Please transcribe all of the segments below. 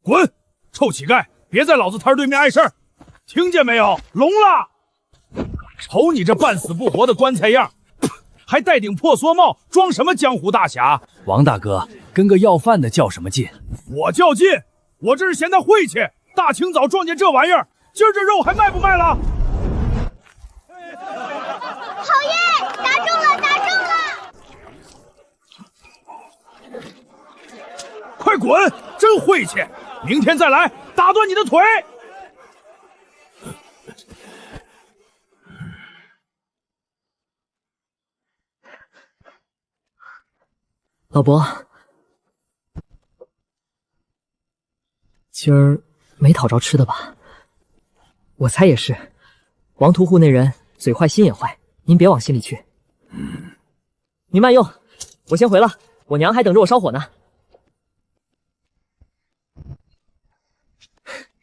滚！臭乞丐，别在老子摊对面碍事儿，听见没有？聋了！瞅你这半死不活的棺材样，还戴顶破蓑帽，装什么江湖大侠？王大哥，跟个要饭的较什么劲？我较劲，我这是嫌他晦气。大清早撞见这玩意儿，今儿这肉还卖不卖了？好耶！打中了，打中了！快滚！真晦气！明天再来，打断你的腿！老伯，今儿没讨着吃的吧？我猜也是，王屠户那人嘴坏心也坏，您别往心里去。您慢用，我先回了，我娘还等着我烧火呢。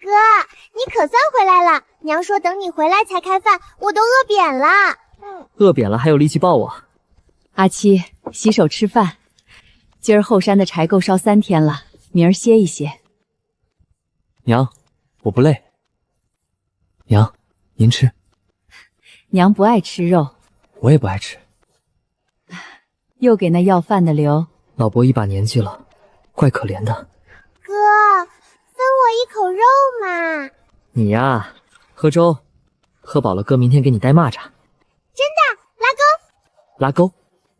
哥，你可算回来了！娘说等你回来才开饭，我都饿扁了。饿扁了还有力气抱我？阿七，洗手吃饭。今儿后山的柴够烧3天了，明儿歇一歇。娘，我不累。娘，您吃。娘不爱吃肉，我也不爱吃。又给那要饭的留。老伯一把年纪了，怪可怜的。哥，分我一口肉嘛！你呀，喝粥，喝饱了哥明天给你带蚂蚱。真的，拉钩。拉钩。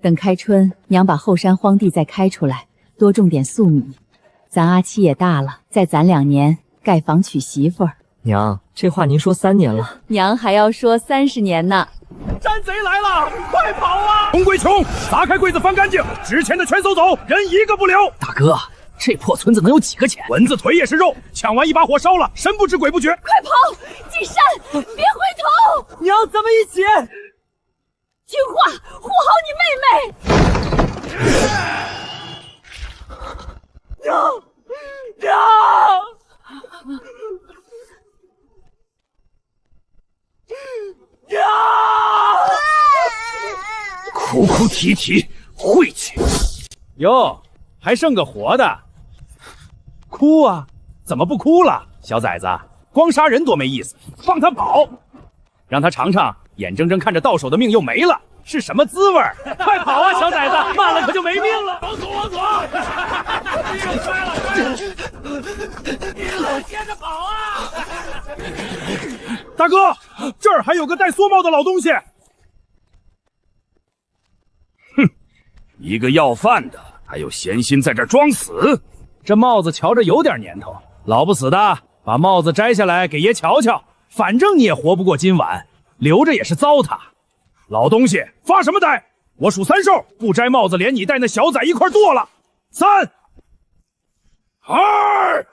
等开春，娘把后山荒地再开出来，多种点粟米。咱阿七也大了，再攒2年盖房娶媳妇儿。娘，这话您说3年了，娘还要说30年呢。山贼来了，快跑啊！洪贵琼，砸开柜子翻干净，值钱的全搜走，人一个不留。大哥，这破村子能有几个钱？蚊子腿也是肉，抢完一把火烧了，神不知鬼不觉。快跑！进山，别回头！娘，咱们一起。听话，护好你妹妹。娘，哭哭啼啼，晦气。哟，还剩个活的，哭啊？怎么不哭了？小崽子，光杀人多没意思，放他跑，让他尝尝眼睁睁看着到手的命又没了是什么滋味儿。快跑啊，小崽子，慢了可就没命了。往左，往左！摔了，接着跑啊！大哥，这儿还有个戴蓑帽的老东西。哼，一个要饭的，还有闲心在这儿装死？这帽子瞧着有点年头，老不死的，把帽子摘下来给爷瞧瞧。反正你也活不过今晚，留着也是糟蹋。老东西，发什么呆？我数3兽，不摘帽子，连你带那小崽一块剁了。3、2。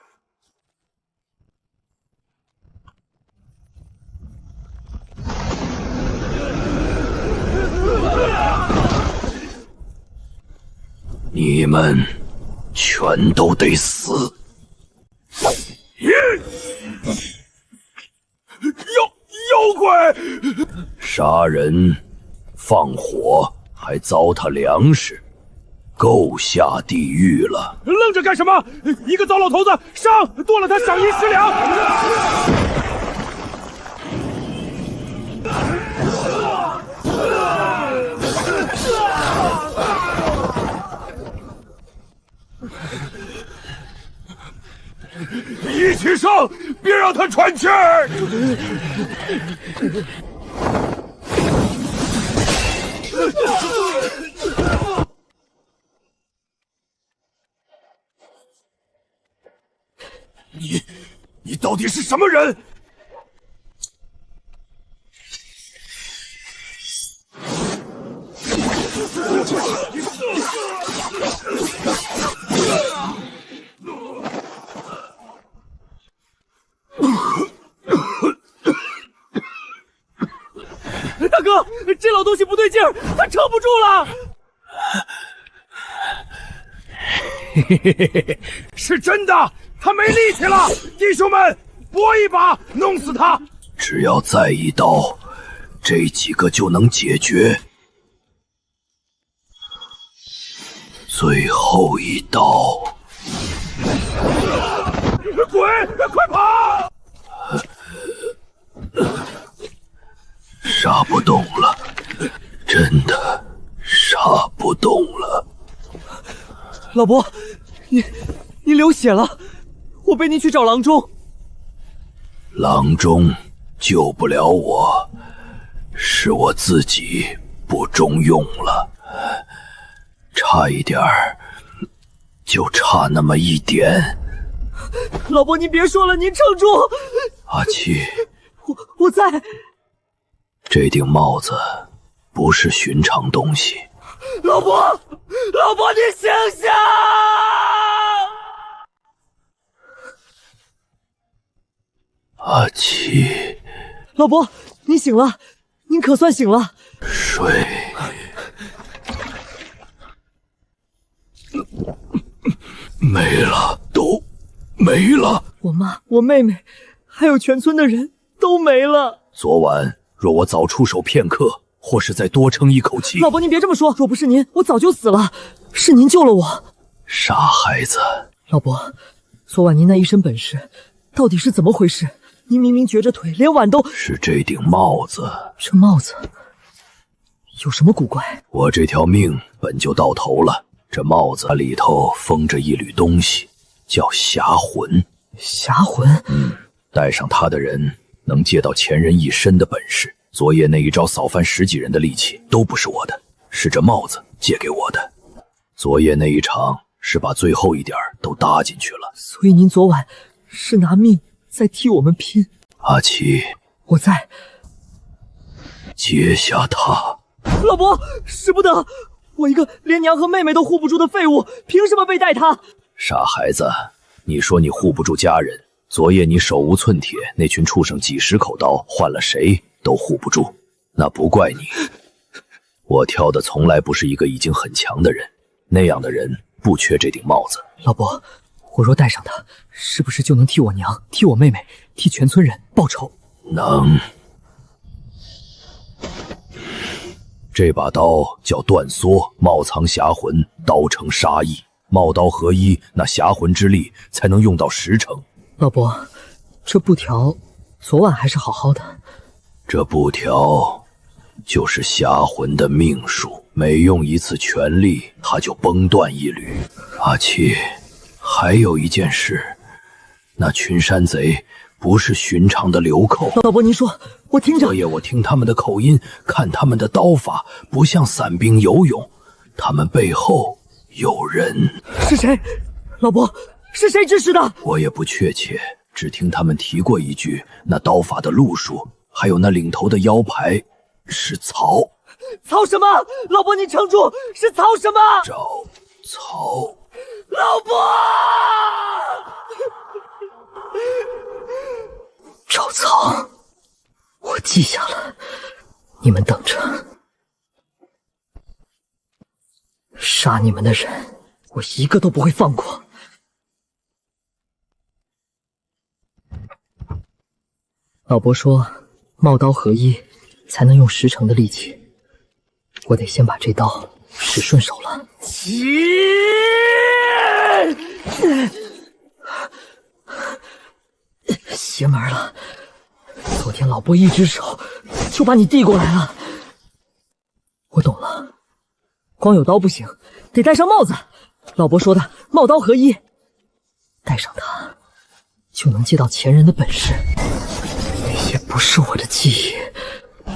你们全都得死！妖怪！杀人、放火，还糟蹋粮食，够下地狱了！愣着干什么？一个糟老头子，上，剁了他，赏银10两。一起上，别让他喘气儿！你到底是什么人？大哥，这老东西不对劲儿，他撑不住了。是真的，他没力气了，弟兄们，搏一把，弄死他！只要再一刀，这几个就能解决。最后一刀。滚！快跑！杀不动了，真的杀不动了。老伯，你流血了，我背您去找郎中。郎中救不了我，是我自己不中用了，差一点儿，就差那么一点。老伯，您别说了，您撑住。阿七，我在。这顶帽子不是寻常东西。老伯，你醒醒！阿七，老伯，你醒了，您可算醒了。睡。没了，都没了。我妈、我妹妹，还有全村的人都没了。昨晚若我早出手片刻，或是再多撑一口气。老伯，您别这么说，若不是您，我早就死了。是您救了我。傻孩子。老伯，昨晚您那一身本事，到底是怎么回事？您明明瘸着腿，连碗都……是这顶帽子。这帽子有什么古怪？我这条命本就到头了，这帽子里头封着一缕东西，叫侠魂。侠魂？带上它的人能借到前人一身的本事。昨夜那一招扫翻10几人的力气都不是我的，是这帽子借给我的。昨夜那一场是把最后一点都搭进去了。所以您昨晚是拿命在替我们拼。阿七，我在。接下他。老伯，使不得！我一个连娘和妹妹都护不住的废物，凭什么被带他？傻孩子，你说你护不住家人，昨夜你手无寸铁，那群畜生几10口刀，换了谁都护不住，那不怪你。我挑的从来不是一个已经很强的人，那样的人不缺这顶帽子。老伯，我若戴上它，是不是就能替我娘、替我妹妹、替全村人报仇？能。这把刀叫断缩，帽藏侠魂，刀成杀意，帽刀合一，那侠魂之力才能用到10成。老伯，这布条昨晚还是好好的。这布条就是侠魂的命数，每用一次全力，它就崩断一缕。阿七，还有一件事，那群山贼不是寻常的流寇。老伯，您说，我听着。昨夜我听他们的口音，看他们的刀法，不像散兵游勇，他们背后有人。是谁？老伯，是谁指使的？我也不确切，只听他们提过一句，那刀法的路数，还有那领头的腰牌是曹。曹什么？老伯，你撑住！是曹什么？赵曹。老伯！赵曹，我记下了，你们等着。杀你们的人，我一个都不会放过。老伯说，帽刀合一才能用10成的力气，我得先把这刀使顺手了。邪门了！昨天老伯一只手就把你递过来了。我懂了，光有刀不行，得戴上帽子。老伯说的帽刀合一，戴上它就能借到前人的本事。那些不是我的记忆，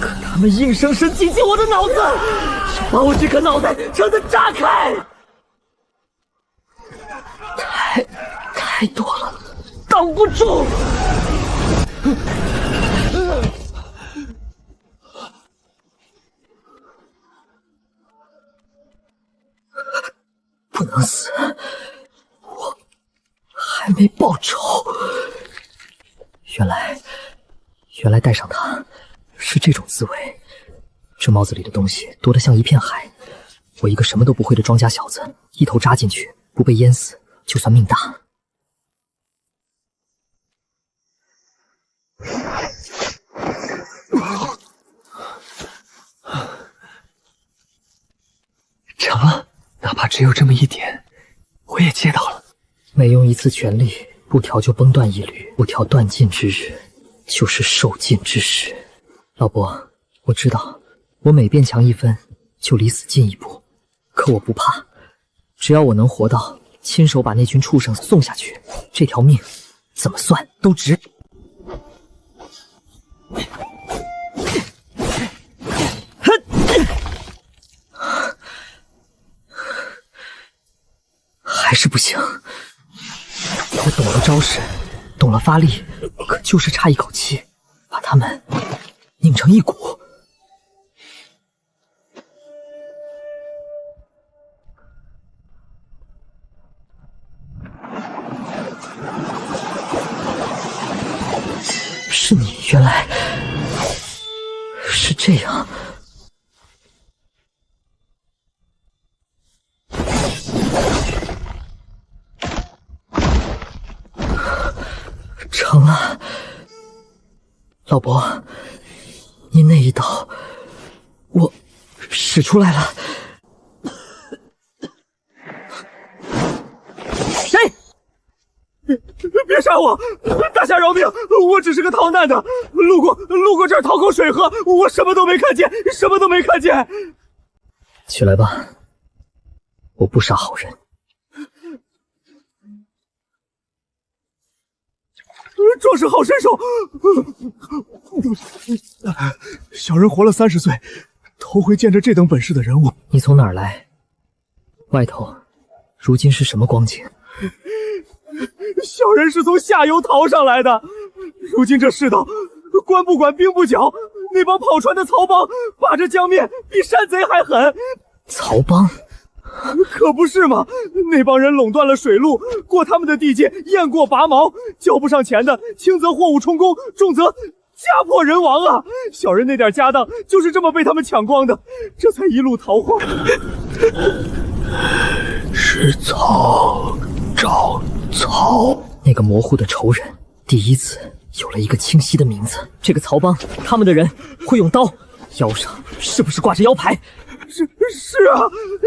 可他们硬生生挤进我的脑子，要把我这颗脑袋撑得炸开。太多了，挡不住。不能死，我还没报仇。原来戴上它是这种滋味。这帽子里的东西多得像一片海，我一个什么都不会的庄稼小子，一头扎进去，不被淹死，就算命大。成了，哪怕只有这么一点，我也借到了。每用一次全力，不调就崩断一缕，不调断尽之日，就是受尽之时。老伯，我知道，我每变强一分，就离死近一步，可我不怕，只要我能活到亲手把那群畜生送下去，这条命怎么算都值。还是不行。我懂了招式，懂了发力，可就是差一口气，把他们拧成一股。是你，原来是这样。成了，老伯，你那一刀，我使出来了。谁？别杀我！大侠饶命！我只是个逃难的，路过这儿讨口水喝，我什么都没看见，什么都没看见。起来吧，我不杀好人。壮士好身手！小人活了30岁，头回见着这等本事的人物。你从哪儿来？外头如今是什么光景？小人是从下游逃上来的。如今这世道，官不管兵不剿，那帮跑船的曹帮把着江面，比山贼还狠。曹帮？可不是嘛！那帮人垄断了水路，过他们的地界，雁过拔毛，交不上钱的，轻则货物充公，重则家破人亡啊！小人那点家当就是这么被他们抢光的，这才一路逃荒。是曹找曹，那个模糊的仇人，第一次有了一个清晰的名字。这个曹帮，他们的人会用刀，腰上是不是挂着腰牌？是啊，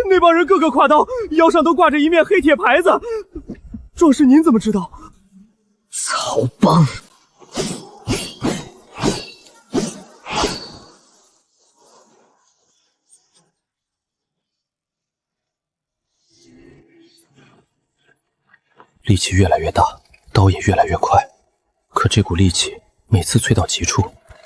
那帮人个个挎刀，腰上都挂着一面黑铁牌子。壮士，您怎么知道？曹帮。力气越来越大，刀也越来越快，可这股力气每次催到极处，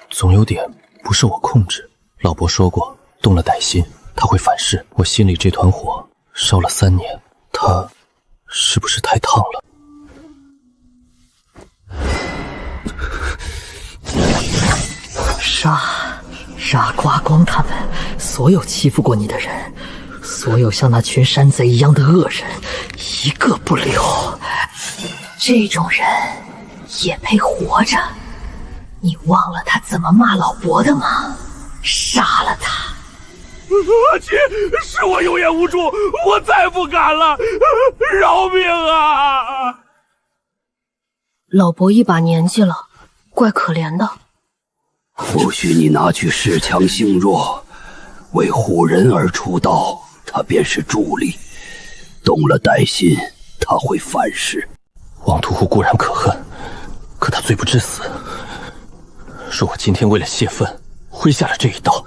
总有点不受我控制。老伯说过，动了歹心，他会反噬。我心里这团火烧了3年，他是不是太烫了？杀光光他们所有欺负过你的人，所有像那群山贼一样的恶人，一个不留。这种人也配活着？你忘了他怎么骂老伯的吗？杀了他！阿七，是我有眼无珠，我再不敢了，饶命啊！老伯一把年纪了，怪可怜的。不许你拿去恃强行弱，为护人而出刀，他便是助力。动了歹心，他会反噬。王屠户固然可恨，可他罪不至死。若我今天为了泄愤挥下了这一刀，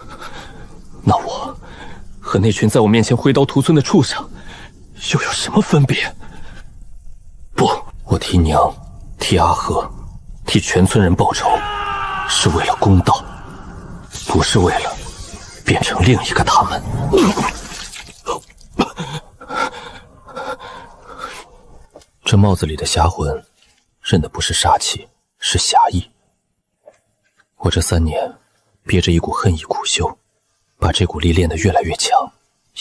那我和那群在我面前挥刀屠村的畜生又有什么分别？不，我替娘，替阿和，替全村人报仇，是为了公道，不是为了变成另一个他们。这帽子里的侠魂，认的不是杀气，是侠义。我这3年憋着一股恨意苦修，把这股力练得越来越强，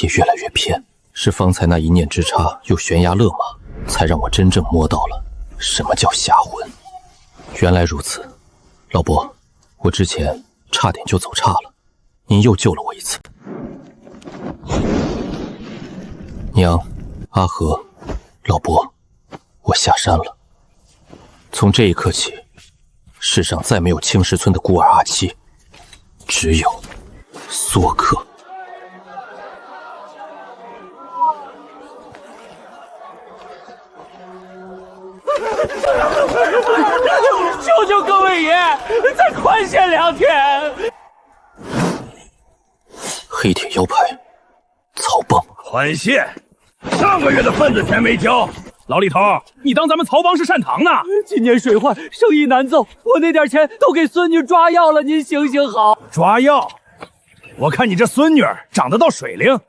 也越来越偏。是方才那一念之差，又悬崖勒马，才让我真正摸到了什么叫侠魂。原来如此，老伯，我之前差点就走岔了，您又救了我一次。娘，阿和，老伯，我下山了。从这一刻起，世上再没有青石村的孤儿阿七，只有梭克。求求各位爷，再宽限2天。黑铁腰牌，曹帮宽限，上个月的份子钱没交。老李头，你当咱们曹帮是善堂呢？今年水患，生意难做，我那点钱都给孙女抓药了，您行行好。抓药？我看你这孙女长得倒水灵，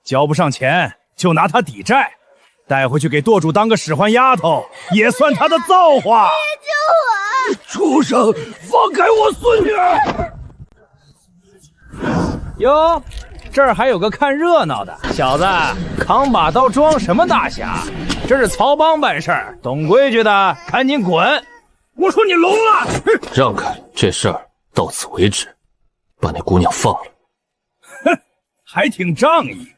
交不上钱就拿她抵债，带回去给舵主当个使唤丫头，也算她的造化。救我！畜生，放开我孙女！哟，这儿还有个看热闹的小子，扛把刀装什么大侠？这是曹帮办事儿，懂规矩的赶紧滚！我说你聋了！让开，这事儿到此为止，把那姑娘放了。哼，还挺仗义。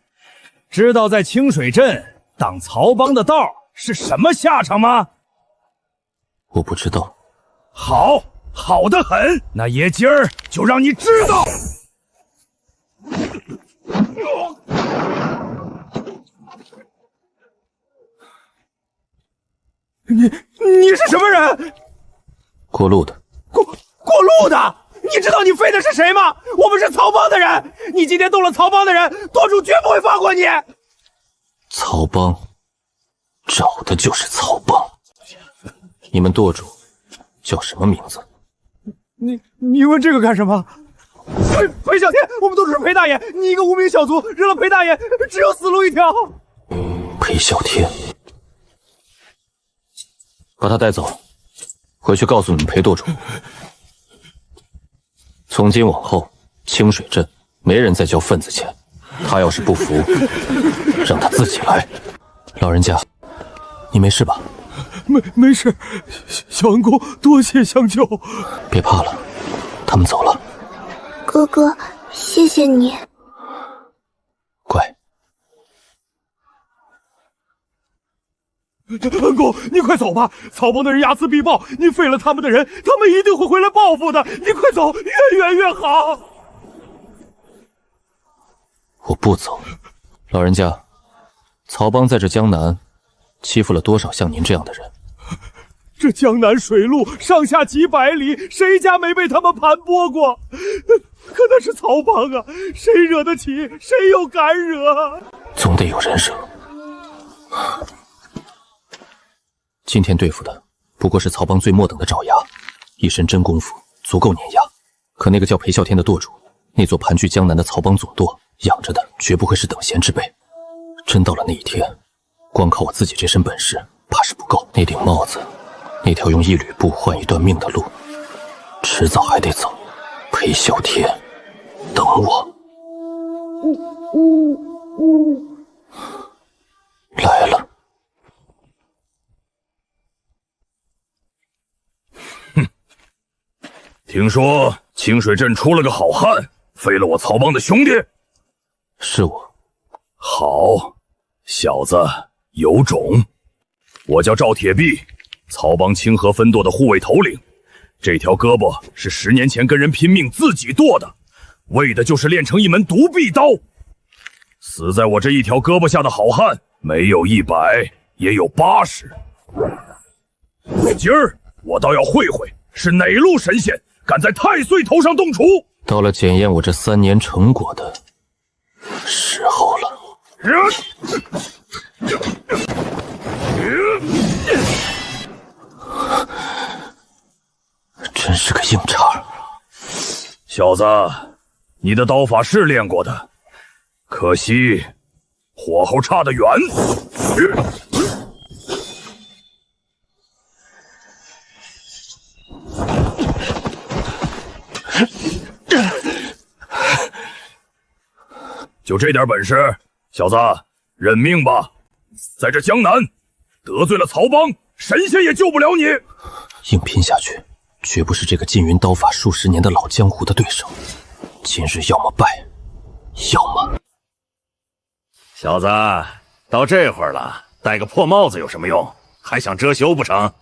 知道在清水镇挡曹帮的道是什么下场吗？我不知道。好，好得很。那爷今儿就让你知道。你是什么人？过路的。过路的？你知道你飞的是谁吗？我们是曹帮的人，你今天动了曹帮的人，舵主绝不会放过你。曹帮，找的就是曹帮。你们舵主叫什么名字？你问这个干什么？裴小天，我们都是裴大爷，你一个无名小卒，扔了裴大爷，只有死路一条。裴小天，把他带走，回去告诉你们裴舵主，从今往后，清水镇没人再交份子钱。他要是不服，让他自己来。老人家，你没事吧？没事，小恩公多谢相救。别怕了，他们走了。哥哥，谢谢你。乖。恩公，你快走吧！曹帮的人睚眦必报，你废了他们的人，他们一定会回来报复的。你快走，越远越好。我不走。老人家，曹帮在这江南欺负了多少像您这样的人？这江南水路上下几百里，谁家没被他们盘剥过？可那是曹帮啊，谁惹得起，谁又敢惹？总得有人惹。今天对付的不过是曹帮最末等的爪牙，一身真功夫足够碾压。可那个叫裴啸天的舵主，那座盘踞江南的曹帮总舵，养着的绝不会是等闲之辈。真到了那一天，光靠我自己这身本事，怕是不够。那顶帽子，那条用一缕布换一段命的路，迟早还得走。裴啸天，等我。来了。听说清水镇出了个好汉，废了我曹帮的兄弟。是我。好，小子有种。我叫赵铁壁，曹帮清河分舵的护卫头领。这条胳膊是10年前跟人拼命自己剁的，为的就是练成一门独臂刀。死在我这一条胳膊下的好汉，没有100也有80。今儿我倒要会会，是哪路神仙敢在太岁头上动厨？到了检验我这3年成果的时候了。真是个硬茬。小子，你的刀法是练过的，可惜火候差得远。就这点本事，小子，认命吧！在这江南，得罪了曹帮，神仙也救不了你。硬拼下去，绝不是这个禁云刀法数10年的老江湖的对手。今日要么败，要么……小子，到这会儿了，戴个破帽子有什么用？还想遮羞不成？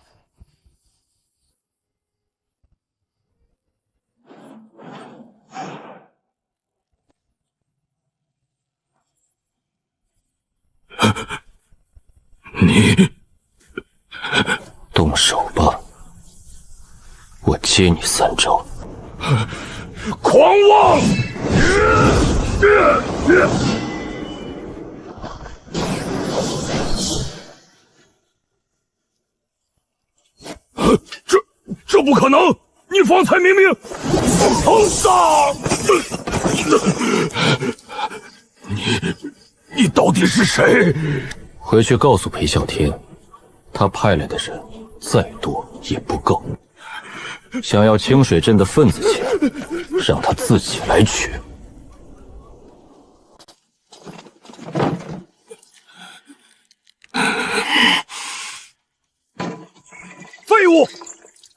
动手吧，我接你3招。狂妄！这不可能！你方才明明……你到底是谁？回去告诉裴啸天，他派来的人再多也不够。想要清水镇的份子钱，让他自己来取。废物！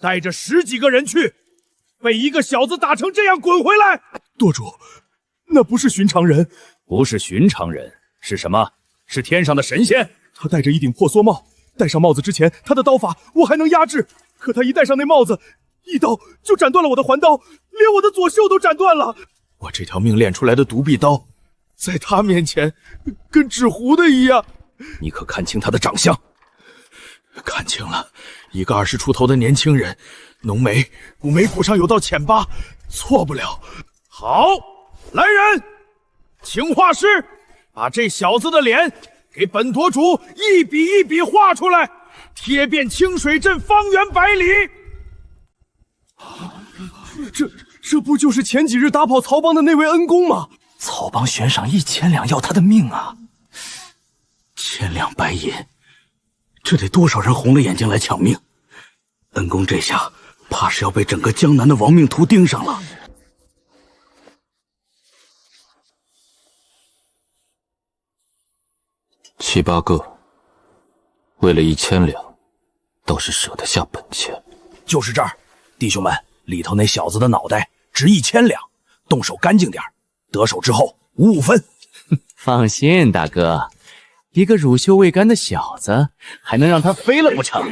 带着10几个人去，被一个小子打成这样，滚回来！舵主，那不是寻常人，不是寻常人，是什么？是天上的神仙。他戴着一顶破蓑帽，戴上帽子之前，他的刀法我还能压制，可他一戴上那帽子，一刀就斩断了我的环刀，连我的左袖都斩断了。我这条命练出来的独臂刀，在他面前跟纸糊的一样。你可看清他的长相？看清了，一个20出头的年轻人，浓眉，眉骨上有道浅疤，错不了。好，来人，请画师把这小子的脸给本舵主一笔一笔画出来，贴遍清水镇方圆100里。这不就是前几日打跑曹帮的那位恩公吗？曹帮悬赏1000两要他的命啊！1000两白银，这得多少人红了眼睛来抢命？恩公这下怕是要被整个江南的亡命徒盯上了。7、8个，为了1000两，倒是舍得下本钱。就是这儿，弟兄们，里头那小子的脑袋值1000两，动手干净点，得手之后55分。放心，大哥，一个乳臭未干的小子，还能让他飞了不成？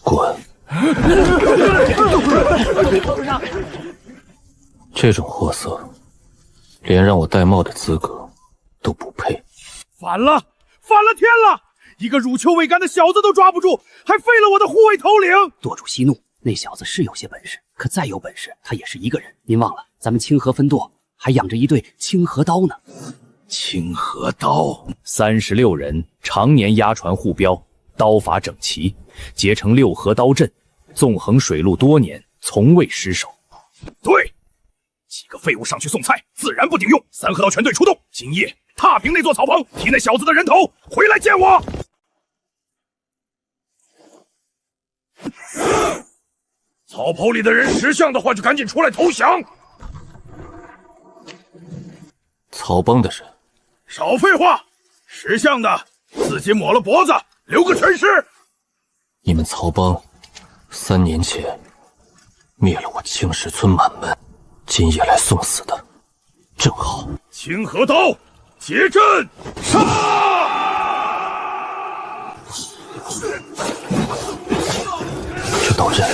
滚！这种货色，连让我戴帽的资格都不配。反了天了！一个乳臭未干的小子都抓不住，还废了我的护卫头领。舵主息怒，那小子是有些本事，可再有本事，他也是一个人。您忘了，咱们清河分舵还养着一对清河刀呢。清河刀，36人常年押船护镖，刀法整齐，结成6合刀阵，纵横水陆多年，从未失手。对，几个废物上去送菜，自然不顶用。3合刀全队出动，今夜踏平那座草棚，提那小子的人头回来见我。草棚里的人识相的话，就赶紧出来投降。曹帮的人，少废话，识相的自己抹了脖子，留个全尸。你们曹帮3年前灭了我青石村满门，今夜来送死的正好。清河刀结阵，杀！这刀阵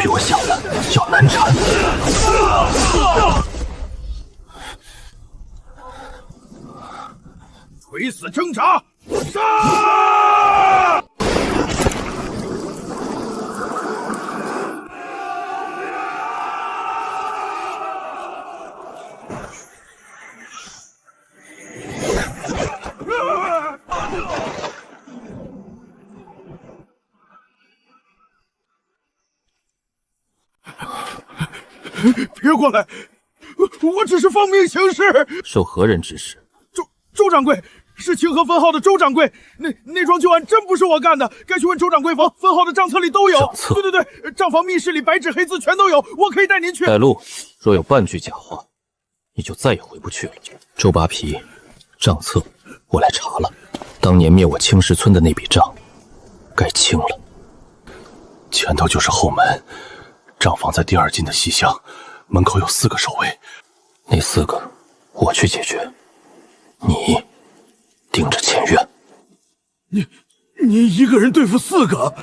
比我想的要难缠。垂死挣扎，杀！别过来！我只是奉命行事。受何人指使？周掌柜，是清河分号的周掌柜。那桩旧案真不是我干的，该去问周掌柜房，分号的账册里都有。账册？对，账房密室里白纸黑字全都有，我可以带您去。带路，若有半句假话，你就再也回不去了。周扒皮，账册我来查了，当年灭我青石村的那笔账，该清了。前头就是后门，账房在第2进的西厢，门口有4个守卫，那4个我去解决，你盯着前院。你一个人对付4个？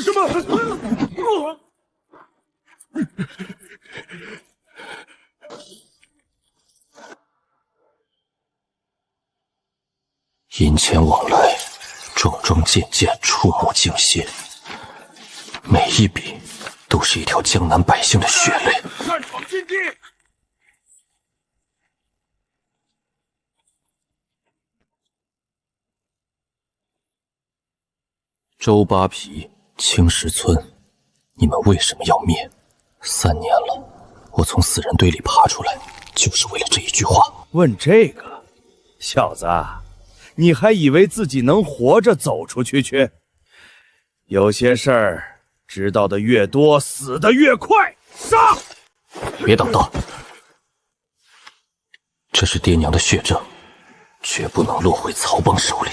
什么？银钱往来，桩桩件件，触目惊心，每一笔都是一条江南百姓的血泪。擅闯禁地！周扒皮、青石村，你们为什么要灭？3年了，我从死人堆里爬出来，就是为了这一句话。问这个，小子，你还以为自己能活着走出去？有些事儿，知道的越多，死的越快。杀！别挡道，这是爹娘的血证，绝不能落回曹帮手里。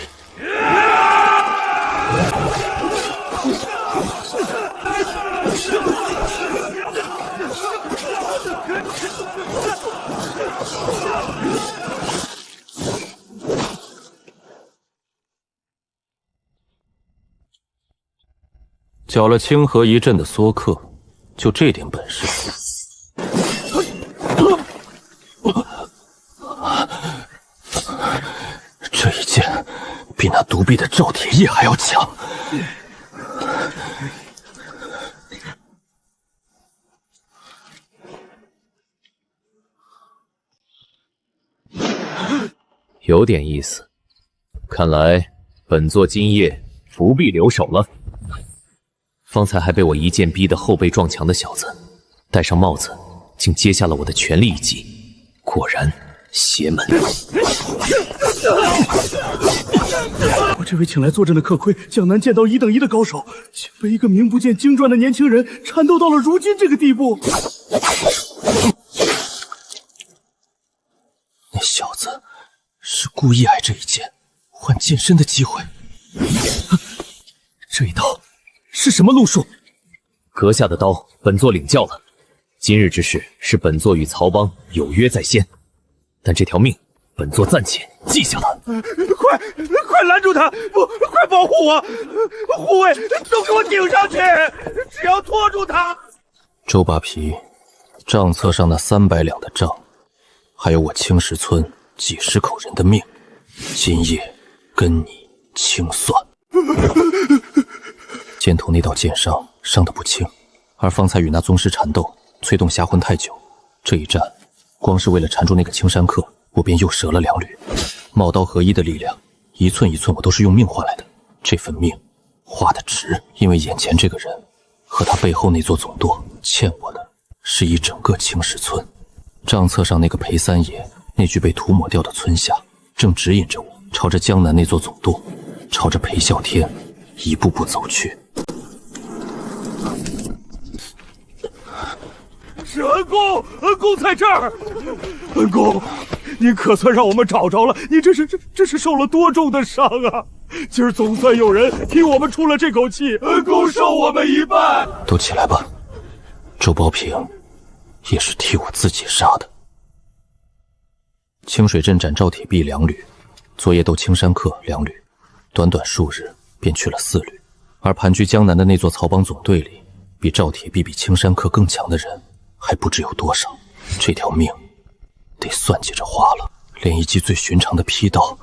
搅了清河一阵的梭客，就这点本事？这一剑比那独臂的赵铁叶还要强。有点意思，看来本座今夜不必留手了。方才还被我一剑逼得后背撞墙的小子，戴上帽子，竟接下了我的全力一击，果然邪门。我这位请来坐镇的客亏，江南剑道1等1的高手，竟被一个名不见经传的年轻人缠斗到了如今这个地步。那小子是故意挨这一剑，换健身的机会。这一刀是什么路数？阁下的刀，本座领教了。今日之事是本座与曹帮有约在先，但这条命，本座暂且记下了。快拦住他！不，快保护我！护卫都给我顶上去！只要拖住他！周扒皮，账册上那300两的账，还有我青石村几10口人的命，今夜跟你清算。箭头那道箭伤得不轻，而方才与那宗师缠斗，催动侠魂太久，这一战光是为了缠住那个青山客，我便又折了2缕。帽刀合一的力量，一寸一寸我都是用命换来的，这份命花得值，因为眼前这个人和他背后那座总舵欠我的是一整个青石村。账册上那个裴三爷，那具被涂抹掉的村下，正指引着我朝着江南那座总舵，朝着裴啸天一步步走去。是恩公，恩公在这儿。恩公，您可算让我们找着了，您这是受了多重的伤啊！今儿总算有人替我们出了这口气，恩公受我们一半。都起来吧，周包平也是替我自己杀的。清水镇斩赵铁臂2缕，昨夜斗青山客2缕，短短数日便去了4缕。而盘踞江南的那座曹帮总队里，比赵铁臂比青山客更强的人还不知有多少。这条命得算计着花了，连一记最寻常的劈刀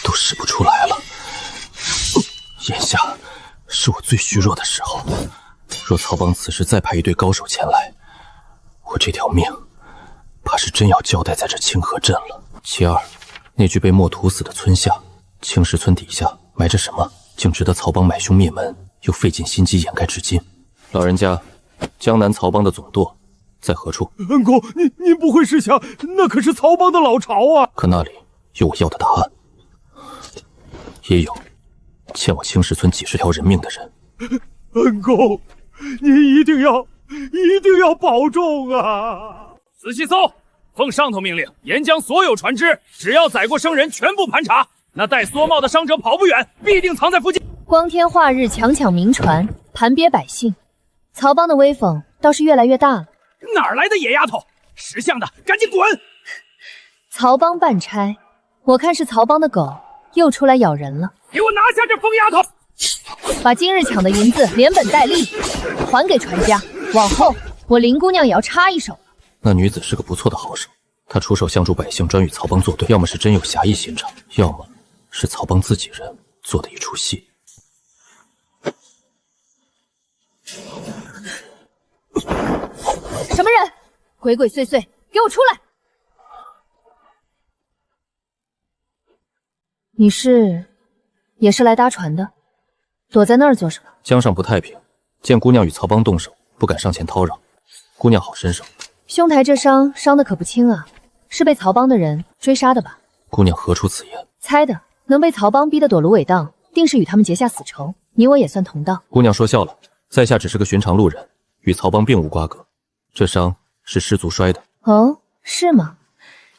都使不出来了。眼下是我最虚弱的时候，若曹帮此时再派一队高手前来，我这条命怕是真要交代在这清河镇了。其二，那具被墨涂死的村下，青石村底下埋着什么，竟值得曹帮买凶灭门，又费尽心机掩盖至今。老人家，江南曹帮的总舵在何处？恩公，您不会是想，那可是曹帮的老巢啊！可那里有我要的答案，也有欠我青石村几10条人命的人。恩公，您一定要保重啊！仔细搜，奉上头命令，沿江所有船只，只要载过生人，全部盘查。那戴蓑帽的伤者跑不远，必定藏在附近。光天化日强抢民船，盘鳖百姓，曹帮的威风倒是越来越大了。哪儿来的野丫头？识相的赶紧滚！曹帮办差，我看是曹帮的狗又出来咬人了。给我拿下这疯丫头！把今日抢的银子连本带利还给船家，往后我林姑娘也要插一手。那女子是个不错的好手，她出手相助百姓，专与曹帮作对，要么是真有侠义心肠，要么是曹帮自己人做的一出戏。什么人？鬼鬼祟祟，给我出来！你也是来搭船的？躲在那儿做什么？江上不太平，见姑娘与曹帮动手，不敢上前叨扰。姑娘好身手，兄台这伤的可不轻啊，是被曹帮的人追杀的吧？姑娘何出此言？猜的，能被曹帮逼得躲芦苇荡，定是与他们结下死仇。你我也算同道。姑娘说笑了，在下只是个寻常路人，与曹帮并无瓜葛。这伤是失足摔的。哦，是吗？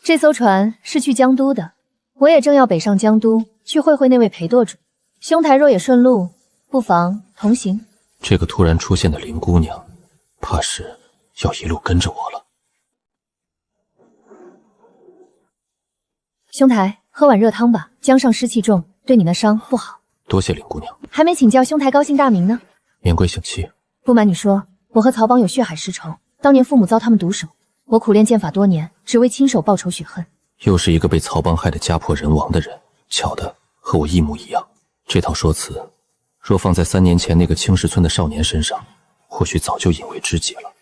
这艘船是去江都的，我也正要北上江都去会会那位裴舵主。兄台若也顺路，不妨同行。这个突然出现的林姑娘，怕是要一路跟着我了。兄台，喝碗热汤吧，江上湿气重，对你那伤不好。多谢林姑娘。还没请教兄台高姓大名呢？免贵姓戚。不瞒你说，我和曹帮有血海深仇，当年父母遭他们毒手，我苦练剑法多年，只为亲手报仇雪恨。又是一个被曹帮害得家破人亡的人，巧的和我一模一样。这套说辞，若放在3年前那个青石村的少年身上，或许早就引为知己了。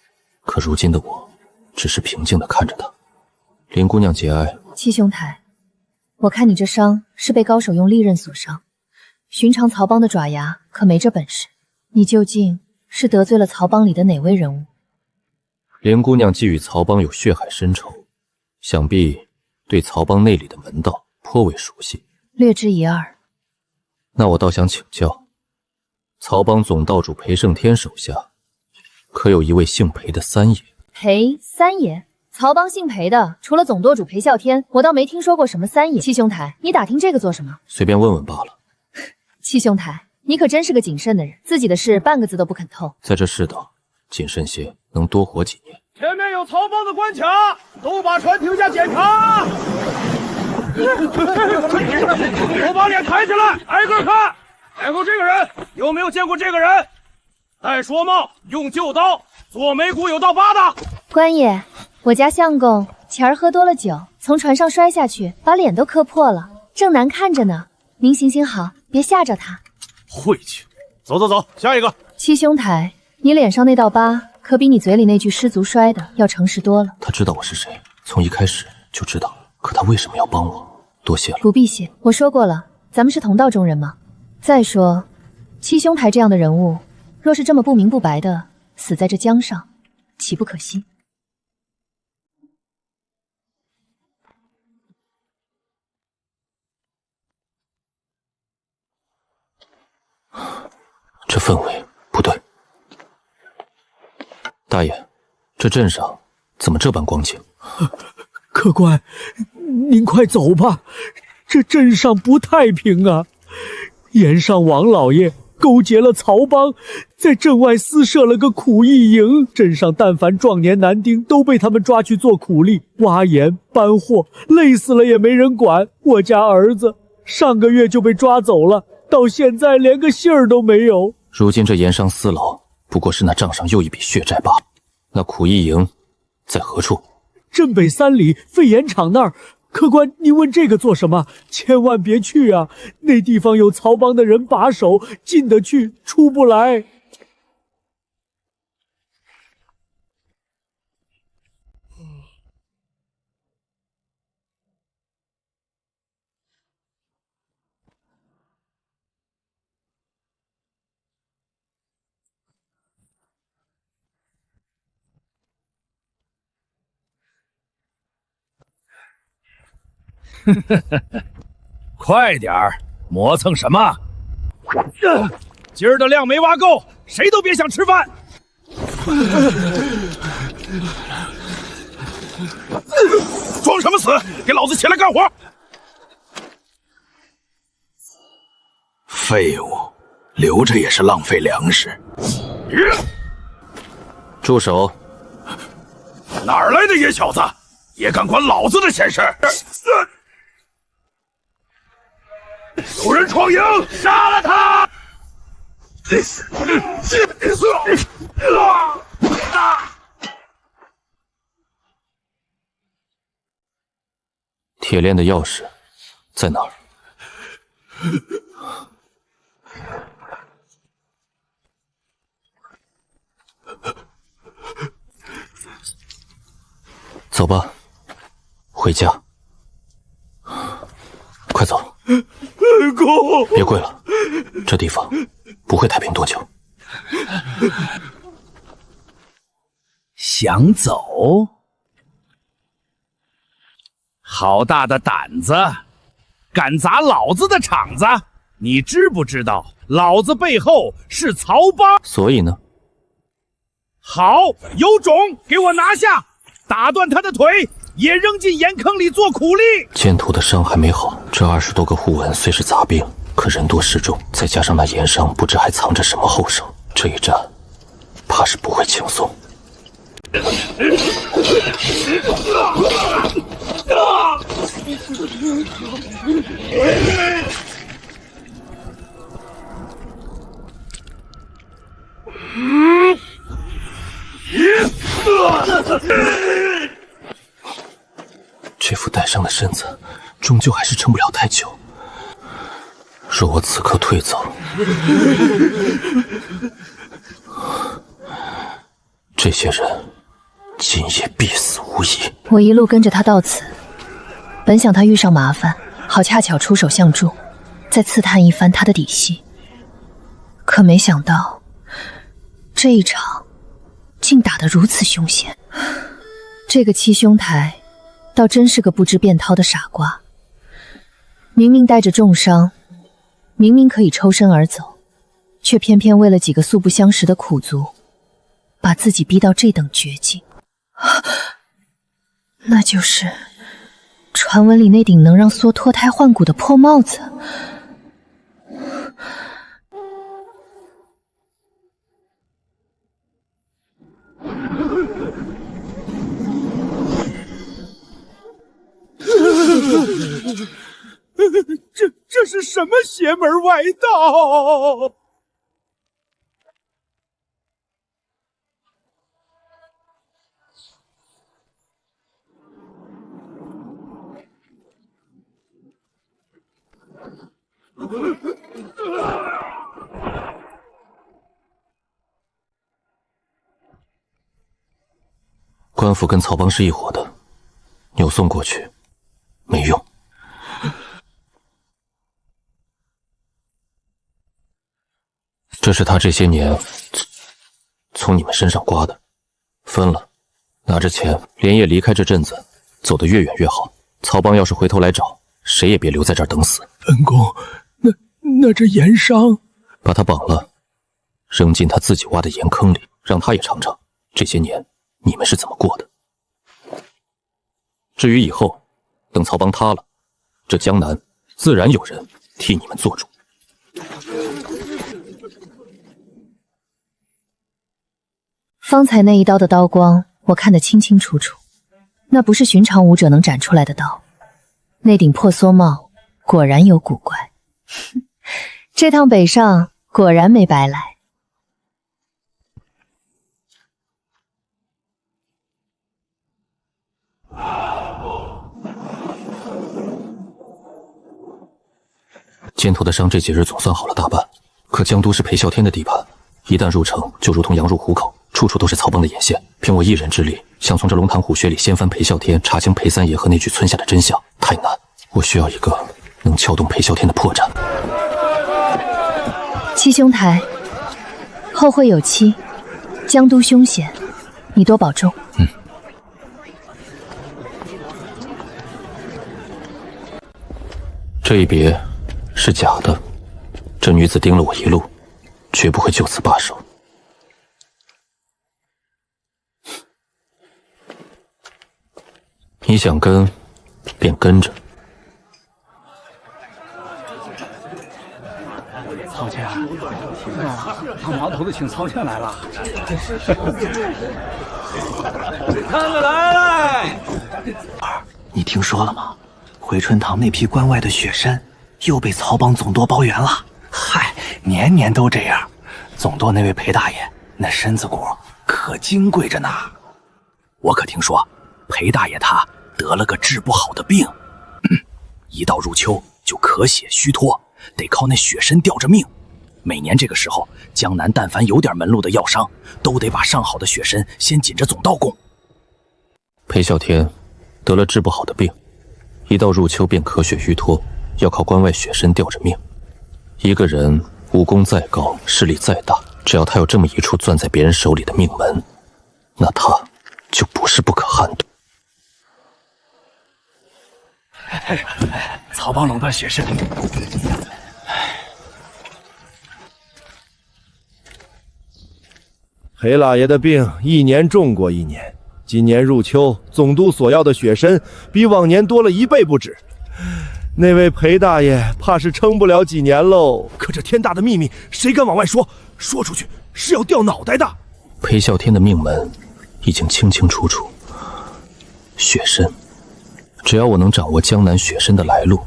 可如今的我，只是平静地看着他。林姑娘节哀。戚兄台，我看你这伤是被高手用利刃所伤，寻常曹帮的爪牙可没这本事。你究竟是得罪了曹帮里的哪位人物？林姑娘既与曹帮有血海深仇，想必对曹帮内里的门道颇为熟悉。略知一二。那我倒想请教，曹帮总道主裴胜天手下，可有一位姓裴的三爷？裴三爷？曹帮姓裴的，除了总舵主裴啸天，我倒没听说过什么三爷。戚兄台，你打听这个做什么？随便问问罢了。戚兄台，你可真是个谨慎的人，自己的事半个字都不肯透。在这世道，谨慎些，能多活几年。前面有曹帮的关卡，都把船停下检查。我把脸抬起来，挨个看。然后这个人有没有见过这个人？戴说帽，用旧刀，左眉骨有道疤的。官爷，我家相公前儿喝多了酒，从船上摔下去，把脸都磕破了，正难看着呢。您行行好，别吓着他。晦气！走走走，下一个。戚兄台，你脸上那道疤，可比你嘴里那句失足摔的要诚实多了。他知道我是谁，从一开始就知道。可他为什么要帮我？多谢了。不必谢，我说过了，咱们是同道中人嘛。再说，戚兄台这样的人物，若是这么不明不白的死在这江上，岂不可惜？这氛围不对。大爷，这镇上怎么这般光景？客官，您快走吧，这镇上不太平啊！岩上王老爷勾结了曹帮，在镇外私设了个苦役营，镇上但凡壮年男丁都被他们抓去做苦力，挖盐搬货，累死了也没人管。我家儿子上个月就被抓走了，到现在连个信儿都没有。如今这盐商私牢不过是那账上又一笔血债罢了。那苦役营在何处？镇北3里废盐厂那儿。客官，您问这个做什么？千万别去啊！那地方有曹帮的人把守，进得去，出不来。快点儿，磨蹭什么？今儿的量没挖够，谁都别想吃饭。装什么死？给老子起来干活！废物，留着也是浪费粮食。住手！哪儿来的野小子，也敢管老子的闲事？有人闯营，杀了他！铁链的钥匙在哪儿？走吧，回家。快走！公，别跪了，这地方不会太平多久。想走？好大的胆子，敢砸老子的场子！你知不知道，老子背后是曹帮？所以呢？好，有种，给我拿下！打断他的腿，也扔进盐坑里做苦力。剑徒的伤还没好，这20多个护文虽是杂兵，可人多势众，再加上那盐上不知还藏着什么后手，这一战怕是不会轻松。这副带伤的身子，终究还是撑不了太久。若我此刻退走，这些人今夜必死无疑。我一路跟着他到此，本想他遇上麻烦，好恰巧出手相助，再刺探一番他的底细。可没想到，这一场竟打得如此凶险。这个七兄台倒真是个不知变涛的傻瓜，明明带着重伤，明明可以抽身而走，却偏偏为了几个素不相识的苦族，把自己逼到这等绝境。那就是传闻里那顶能让梭脱胎换骨的破帽子。这是什么邪门歪道？官府跟曹帮是一伙的，扭送过去没用。这是他这些年从你们身上刮的，分了，拿着钱连夜离开这镇子，走得越远越好。曹帮要是回头来找，谁也别留在这儿等死。恩公，那这盐商，把他绑了，扔进他自己挖的盐坑里，让他也尝尝这些年你们是怎么过的。至于以后，等曹帮塌了，这江南自然有人替你们做主。方才那一刀的刀光，我看得清清楚楚，那不是寻常武者能斩出来的刀。那顶破梭帽果然有古怪，这趟北上果然没白来。剑头的伤这几日总算好了大半，可江都是裴啸天的地盘，一旦入城，就如同羊入虎口，处处都是曹帮的眼线。凭我一人之力，想从这龙潭虎穴里掀翻裴啸天，查清裴三爷和那具村下的真相，太难。我需要一个能撬动裴啸天的破绽。七兄台，后会有期，江都凶险，你多保重。这一别是假的，这女子盯了我一路，绝不会就此罢手。你想跟，便跟着。曹家，帮忙头子请曹县来了。看着来！你听说了吗？回春堂那批关外的雪参又被曹帮总舵包圆了。嗨，年年都这样。总舵那位裴大爷，那身子骨可金贵着呢。我可听说，裴大爷他得了个治不好的病，一到入秋就咳血虚脱，得靠那雪参吊着命。每年这个时候，江南但凡有点门路的药商，都得把上好的雪参先紧着总道供。裴啸天得了治不好的病，一到入秋便咳血虚脱，要靠关外雪参吊着命。一个人武功再高，势力再大，只要他有这么一处攥在别人手里的命门，那他就不是不可撼动。曹帮垄断雪参。裴老爷的病一年重过一年，今年入秋，总督所要的雪参比往年多了1倍不止。那位裴大爷怕是撑不了几年喽。可这天大的秘密，谁敢往外说？说出去是要掉脑袋的。裴啸天的命门已经清清楚楚，雪参，只要我能掌握江南雪参的来路，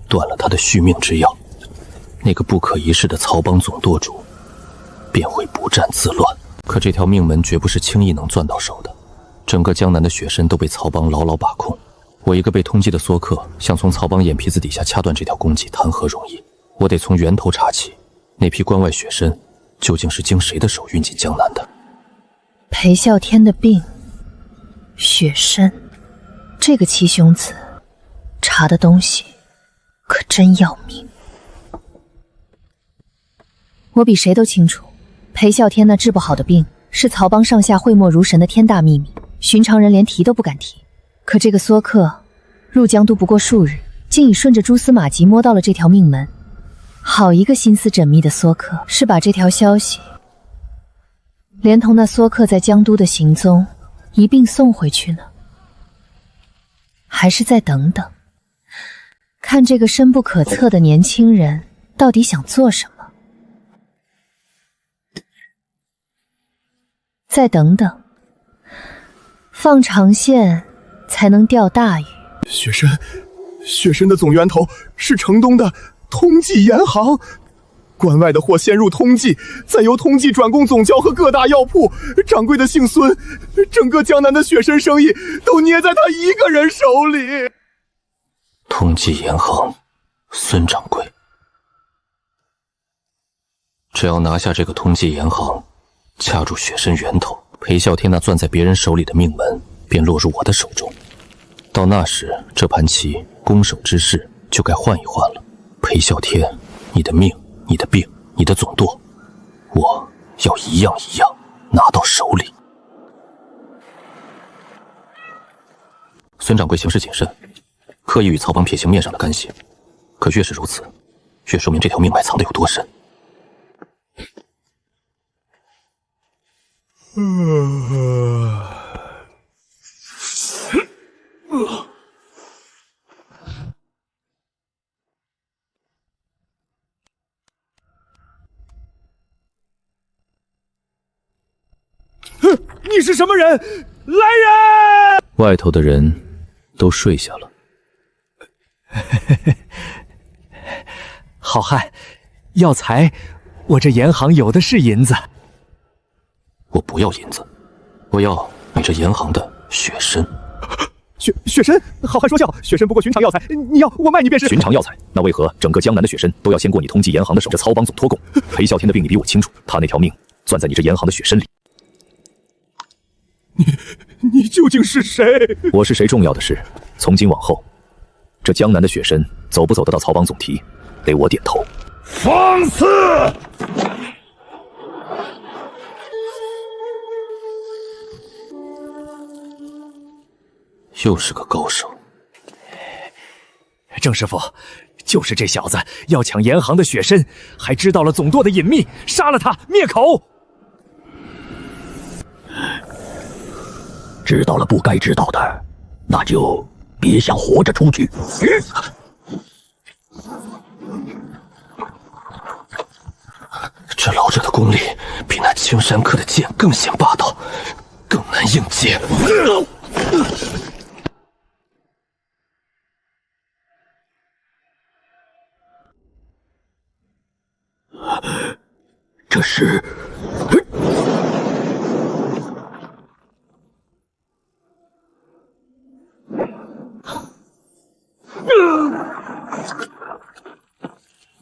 断了他的续命之药，那个不可一世的曹帮总舵主便会不战自乱。可这条命门绝不是轻易能攥到手的，整个江南的雪参都被曹帮牢牢把控。我一个被通缉的梭客，想从曹帮眼皮子底下掐断这条供给，谈何容易？我得从源头查起，那批关外雪参究竟是经谁的手运进江南的？裴啸天的病，雪参，这个七兄子查的东西可真要命。我比谁都清楚，裴啸天那治不好的病是曹帮上下讳莫如神的天大秘密，寻常人连提都不敢提。可这个梭客入江都不过数日，竟已顺着蛛丝马迹摸到了这条命门。好一个心思缜密的梭客，是把这条消息连同那梭客在江都的行踪一并送回去呢？还是再等等，看这个深不可测的年轻人到底想做什么？再等等，放长线才能钓大鱼。雪参的总源头是城东的通济盐行，关外的货先入通济，再由通济转供总教和各大药铺。掌柜的姓孙，整个江南的雪参生意都捏在他一个人手里。通济盐行，孙掌柜，只要拿下这个通济盐行，掐住雪参源头，裴啸天那攥在别人手里的命门便落入我的手中。到那时，这盘棋攻守之势就该换一换了。裴啸天，你的命，你的病，你的总舵，我要一样一样拿到手里。孙掌柜行事谨慎，刻意与曹帮撇清面上的干系，可越是如此，越说明这条命脉藏得有多深。你是什么人？来人！外头的人都睡下了。好汉，药材，我这盐行有的是银子。我不要银子，我要你这盐行的雪参。雪参，好汉说笑，雪参不过寻常药材，你要我卖你便是。寻常药材，那为何整个江南的雪参都要先过你通济盐行的手？这曹帮总托供，裴啸天的病你比我清楚，他那条命攥在你这盐行的雪参里。你究竟是谁？我是谁重要的是，从今往后，这江南的雪参走不走得到曹帮总提，得我点头。放肆！又是个高手。郑师傅，就是这小子要抢盐行的雪参，还知道了总舵的隐秘，杀了他灭口。知道了不该知道的，那就别想活着出去。这老者的功力比那青山客的剑更显霸道，更难应接。这是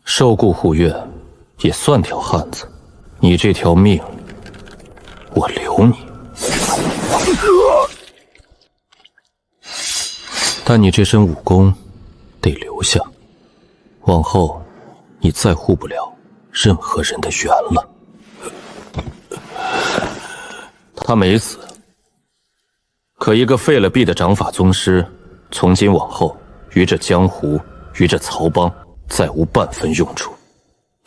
受雇护院，也算条汉子。你这条命，我留你。但你这身武功得留下，往后你再护不了任何人的缘了。他没死，可一个废了臂的掌法宗师，从今往后于这江湖，于这曹帮，再无半分用处，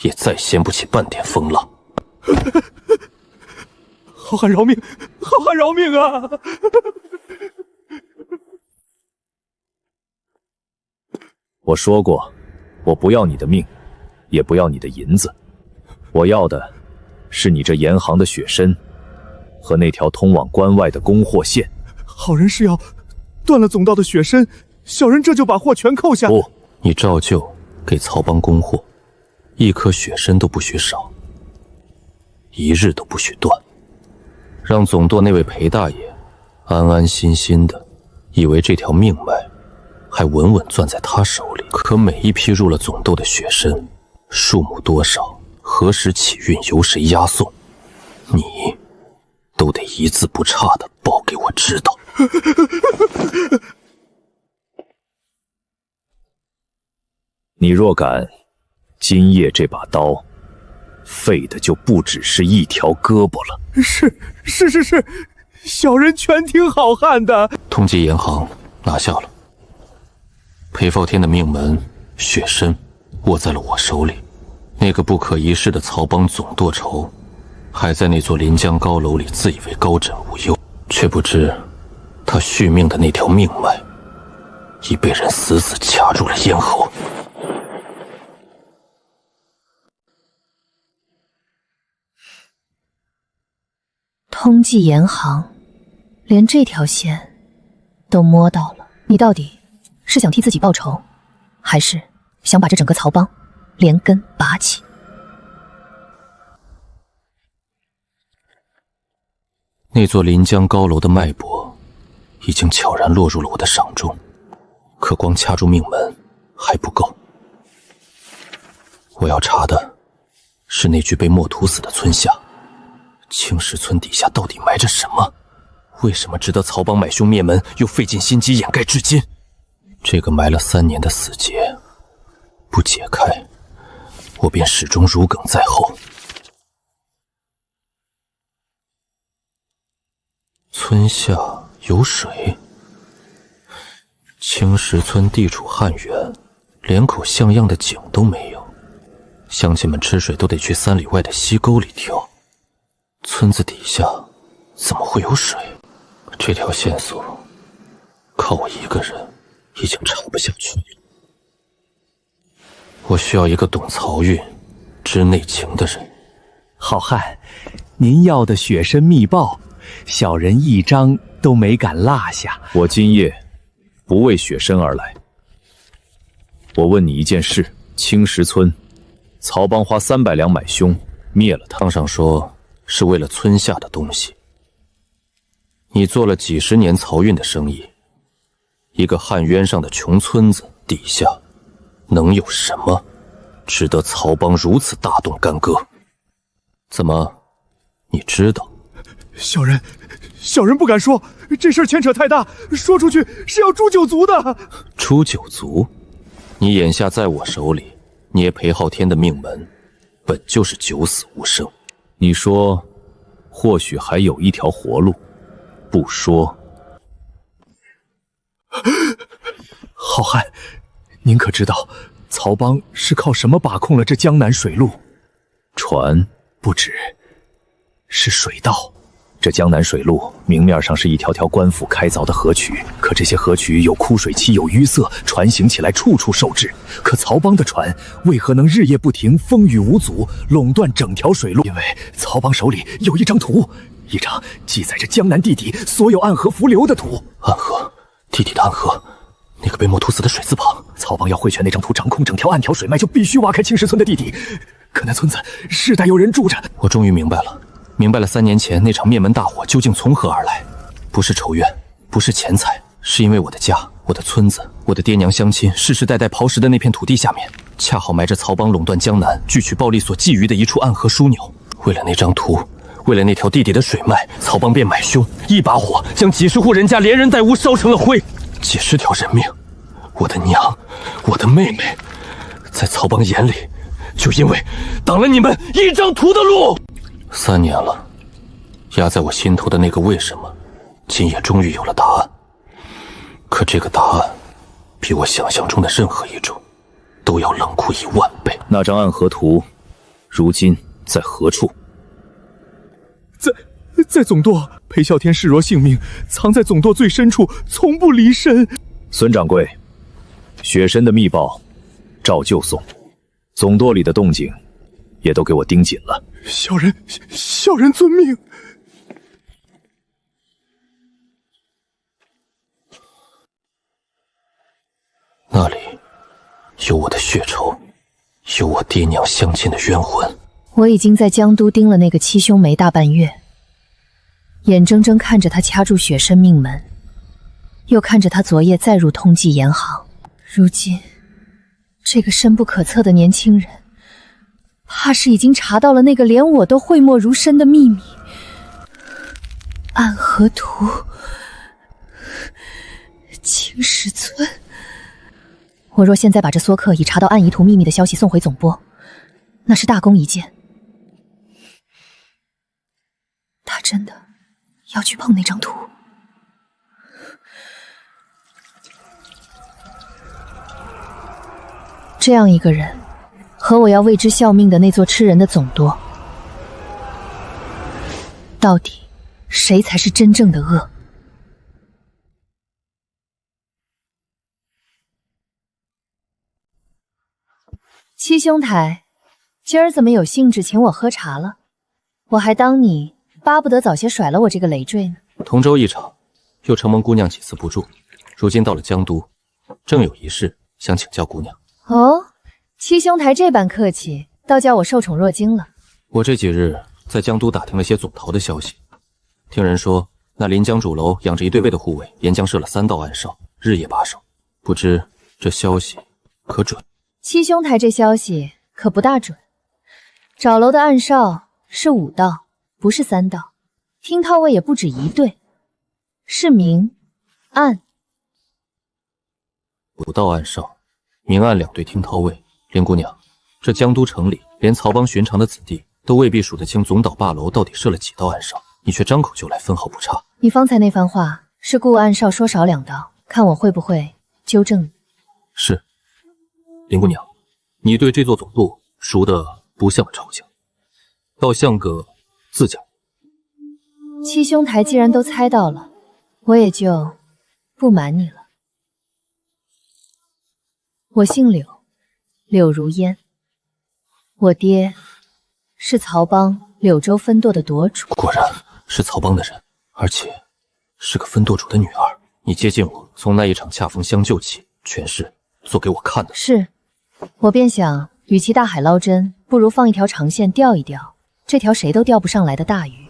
也再掀不起半点风浪。好汉饶命！好汉饶命啊！我说过，我不要你的命，也不要你的银子，我要的是你这严行的血参和那条通往关外的供货线。好人是要断了总道的血参，小人这就把货全扣下。不，你照旧给曹帮供货，一颗血参都不许少，一日都不许断，让总舵那位裴大爷安安心心的，以为这条命脉还稳稳攥在他手里。可每一批入了总舵的血参，数目多少，何时起运，由谁押送，你都得一字不差的报给我知道。你若敢，今夜这把刀废的就不只是一条胳膊了。是，小人全听好汉的。通缉严行拿下了，裴昊天的命门血参握在了我手里，那个不可一世的曹帮总舵仇还在那座临江高楼里自以为高枕无忧，却不知他续命的那条命脉已被人死死卡住了咽喉。通缉严行，连这条线都摸到了。你到底是想替自己报仇，还是想把这整个曹帮连根拔起？那座临江高楼的脉搏已经悄然落入了我的掌中，可光掐住命门还不够。我要查的是那具被墨屠死的村下，青石村底下到底埋着什么？为什么值得曹帮买凶灭门，又费尽心机掩盖至今？这个埋了3年的死结，不解开，我便始终如鲠在后。村下有水，青石村地处汉源，连口像样的井都没有，乡亲们吃水都得去3里外的溪沟里挑。村子底下怎么会有水？这条线索靠我一个人已经查不下去了。我需要一个懂曹运、知内情的人。好汉，您要的血参密报，小人一张都没敢落下。我今夜不为血参而来，我问你一件事：青石村，曹帮花300两买凶，灭了他。堂上说是为了村下的东西。你做了几十年漕运的生意，一个汉渊上的穷村子底下，能有什么值得曹帮如此大动干戈？怎么，你知道？小人不敢说，这事儿牵扯太大，说出去是要诛9族的。诛9族？你眼下在我手里，捏裴昊天的命门，本就是九死无生。你说，或许还有一条活路，不说。好汉，您可知道曹帮是靠什么把控了这江南水路？船不止，是水道。这江南水路明面上是一条条官府开凿的河渠，可这些河渠有枯水期，有淤塞，船行起来处处受制。可曹帮的船为何能日夜不停，风雨无阻，垄断整条水路？因为曹帮手里有一张图，一张记载着江南地底所有暗河伏流的图。暗河，地底的暗河，那个被墨涂死的水字旁。曹帮要汇全那张图，掌控整条暗条水脉，就必须挖开青石村的地底。可那村子世代有人住着。我终于明白了。明白了，3年前那场灭门大火究竟从何而来？不是仇怨，不是钱财，是因为我的家、我的村子、我的爹娘乡亲世世代代刨食的那片土地下面，恰好埋着曹帮垄断江南、聚取暴利所觊觎的一处暗河枢纽。为了那张图，为了那条地底的水脉，曹帮便买凶，一把火将几十户人家连人带物烧成了灰，几十条人命。我的娘，我的妹妹，在曹帮眼里，就因为挡了你们一张图的路。3年了，压在我心头的那个为什么，今夜终于有了答案。可这个答案，比我想象中的任何一种，都要冷酷10000倍。那张暗河图，如今在何处？在总舵。裴啸天视若性命，藏在总舵最深处，从不离身。孙掌柜，雪参的密报，照旧送。总舵里的动静，也都给我盯紧了。小人遵命。那里有我的血仇，有我爹娘乡亲的冤魂。我已经在江都盯了那个七兄梅大半月，眼睁睁看着他掐住雪参命门，又看着他昨夜再入通缉严行。如今，这个深不可测的年轻人，怕是已经查到了那个连我都讳莫如深的秘密。暗河图，青石村。我若现在把这梭克已查到暗夷图秘密的消息送回总拨，那是大功一件。他真的要去碰那张图？这样一个人，和我要为之效命的那座吃人的总舵，到底谁才是真正的恶？七兄台，今儿怎么有兴致请我喝茶了？我还当你巴不得早些甩了我这个累赘呢。同州一场，又承蒙姑娘几次不助，如今到了江都，正有一事想请教姑娘。哦，七兄台这般客气，倒叫我受宠若惊了。我这几日在江都打听了些总逃的消息，听人说那临江主楼养着一对卫的护卫，沿江设了3道暗哨，日夜把守。不知这消息可准？七兄台这消息可不大准。找楼的暗哨是5道，不是3道。听涛卫也不止1队，是明、暗。5道暗哨，明暗2队听涛卫。林姑娘，这江都城里连曹帮寻常的子弟都未必数得清总岛坝楼到底设了几道暗哨，你却张口就来，分毫不差。你方才那番话是顾暗哨说少2道，看我会不会纠正你。是。林姑娘，你对这座总舵熟得不像个朝将，倒像个自家。七兄台既然都猜到了，我也就不瞒你了。我姓柳，柳如烟。我爹是曹帮柳州分舵的舵主。果然是曹帮的人，而且是个分舵主的女儿。你接近我，从那一场恰逢相救起，全是做给我看的。是，我便想，与其大海捞针，不如放一条长线钓一钓这条谁都钓不上来的大鱼。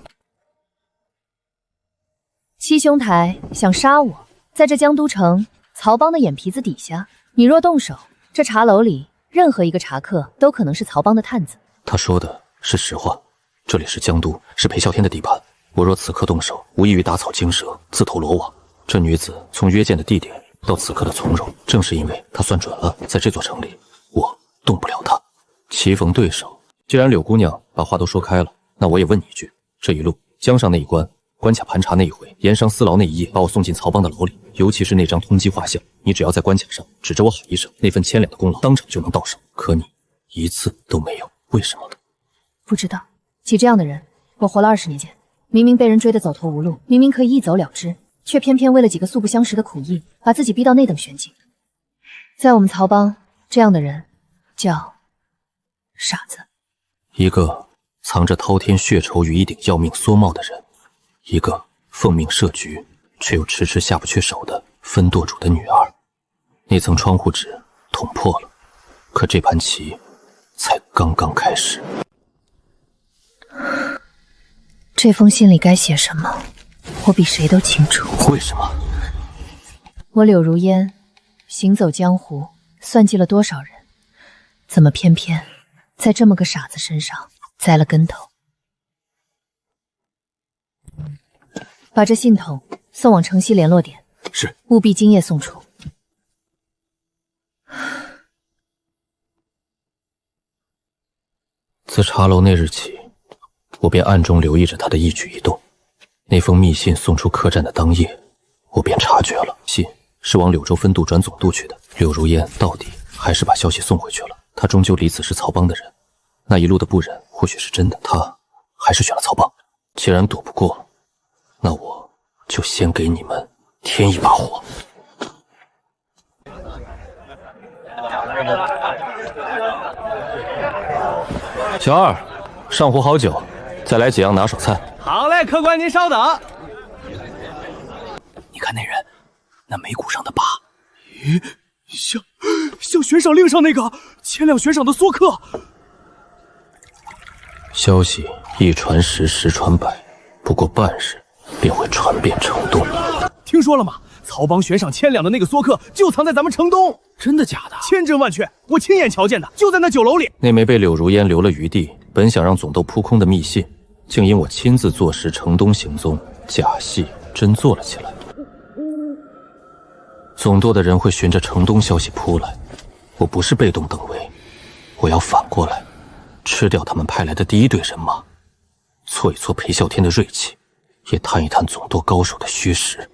七兄台想杀我，在这江都城曹帮的眼皮子底下，你若动手，这茶楼里任何一个茶客都可能是曹帮的探子。他说的是实话，这里是江都，是裴啸天的地盘。我若此刻动手，无异于打草惊蛇，自投罗网。这女子从约见的地点到此刻的从容，正是因为她算准了，在这座城里，我动不了她。棋逢对手，既然柳姑娘把话都说开了，那我也问你一句：这一路江上那一关，关卡盘查那一回，盐商私牢那一夜，把我送进曹帮的牢里，尤其是那张通缉画像，你只要在关卡上指着我喊一声，那份1000两的功劳当场就能到手。可你一次都没有，为什么？不知道，起这样的人，我活了20年间，明明被人追得走投无路，明明可以一走了之，却偏偏为了几个素不相识的苦役，把自己逼到那等玄境。在我们曹帮，这样的人叫傻子。一个藏着滔天血仇于一顶要命梭帽的人，一个奉命设局却又迟迟下不去手的分舵主的女儿。那层窗户纸捅破了，可这盘棋才刚刚开始。这封信里该写什么，我比谁都清楚。为什么？我柳如烟行走江湖，算计了多少人，怎么偏偏在这么个傻子身上栽了跟头？把这信筒送往城西联络点，是，务必今夜送出。自茶楼那日起，我便暗中留意着他的一举一动。那封密信送出客栈的当夜，我便察觉了，信是往柳州分渡转总督去的。柳如烟到底还是把消息送回去了。他终究离此是曹帮的人，那一路的不忍或许是真的，他还是选了曹帮。既然躲不过，那我就先给你们添一把火。小二，上壶好酒，再来几样拿手菜。好嘞，客官您稍等。你看那人，那眉骨上的疤，咦，像悬赏令上那个千两悬赏的梭客。消息一传十，十传百，不过半日便会传遍城东。听说了吗？曹帮悬赏1000两的那个梭客就藏在咱们城东。真的假的？千真万确，我亲眼瞧见的，就在那酒楼里。那枚被柳如烟留了余地，本想让总督扑空的密信，竟因我亲自坐实城东行踪，假戏真做了起来。总舵的人会循着城东消息扑来，我不是被动等位，我要反过来吃掉他们派来的第一队人马，挫一挫裴啸天的锐气，也探一探总舵高手的虚实。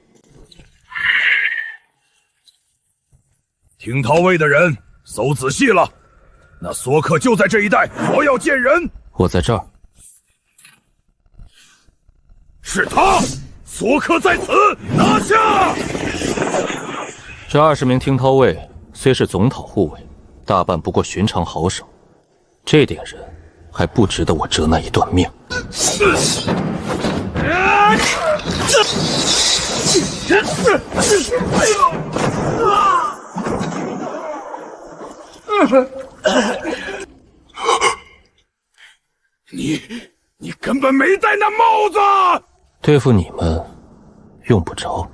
听涛卫的人搜仔细了，那梭客就在这一带，我要见人。我在这儿。是他，梭客在此，拿下！这20名听涛卫虽是总讨护卫，大半不过寻常好手，这点人还不值得我折那一段命。你根本没戴那帽子。对付你们用不着。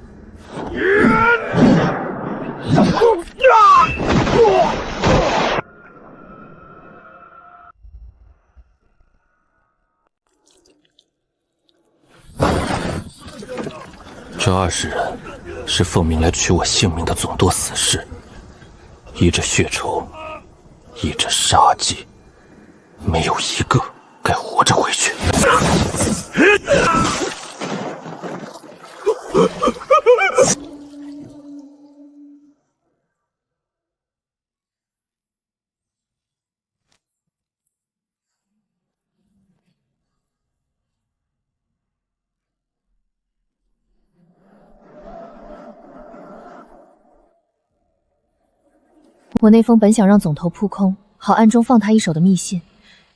这20人是奉命来取我性命的总舵死士，依着血仇，依着杀机，没有一个该活着回去。我那封本想让总头扑空，好暗中放他一手的密信，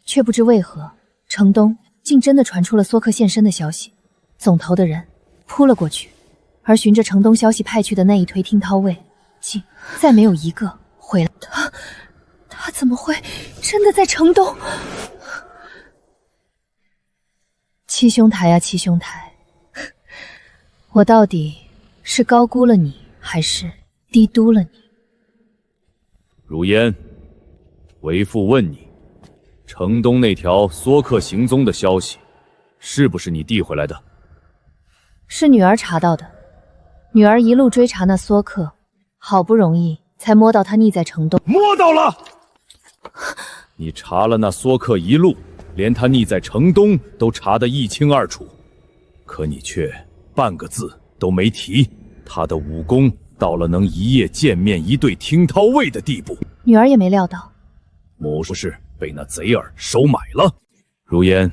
却不知为何城东竟真的传出了梭客现身的消息。总头的人扑了过去，而循着城东消息派去的那一推听涛卫，竟再没有一个回来。他怎么会真的在城东？七兄台呀，七兄台，我到底是高估了你，还是低估了你？如烟，为父问你，城东那条梭客行踪的消息，是不是你递回来的？是女儿查到的。女儿一路追查那梭客，好不容易才摸到他匿在城东。摸到了！你查了那梭客一路，连他匿在城东都查得一清二楚，可你却半个字都没提他的武功到了能一夜见面一对听涛卫的地步。女儿也没料到，某是被那贼儿收买了。如烟，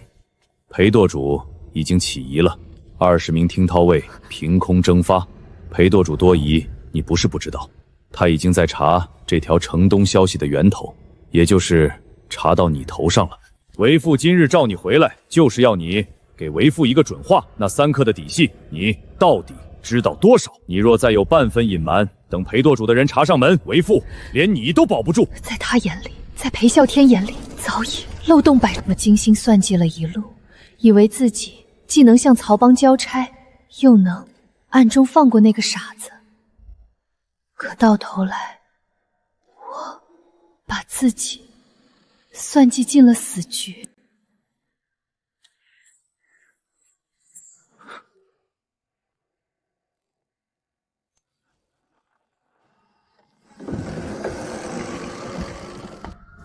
裴舵主已经起疑了，20名听涛卫凭空蒸发。裴舵主多疑，你不是不知道，他已经在查这条城东消息的源头，也就是查到你头上了。为父今日召你回来，就是要你给为父一个准话，那3颗的底细，你到底知道多少？你若再有半分隐瞒，等裴舵主的人查上门，为父连你都保不住。在他眼里，在裴啸天眼里，早已漏洞百出。我精心算计了一路，以为自己既能向曹帮交差，又能暗中放过那个傻子。可到头来，我把自己算计进了死局。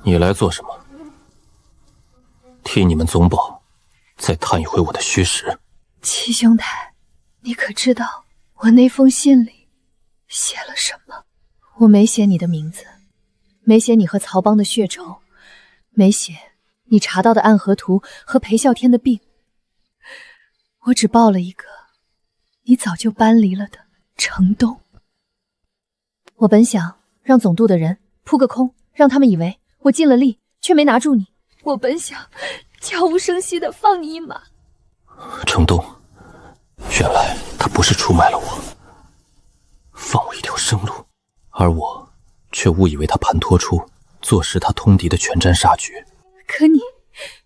你来做什么？替你们总保再探一回我的虚实。七兄台，你可知道我那封信里写了什么？我没写你的名字，没写你和曹帮的血仇，没写你查到的暗河图和裴啸天的病，我只报了一个你早就搬离了的城东。我本想让总督的人扑个空，让他们以为我尽了力，却没拿住你。我本想悄无声息地放你一马。城东，原来他不是出卖了我，放我一条生路，而我却误以为他盘托出坐实他通敌的全毡杀局。可你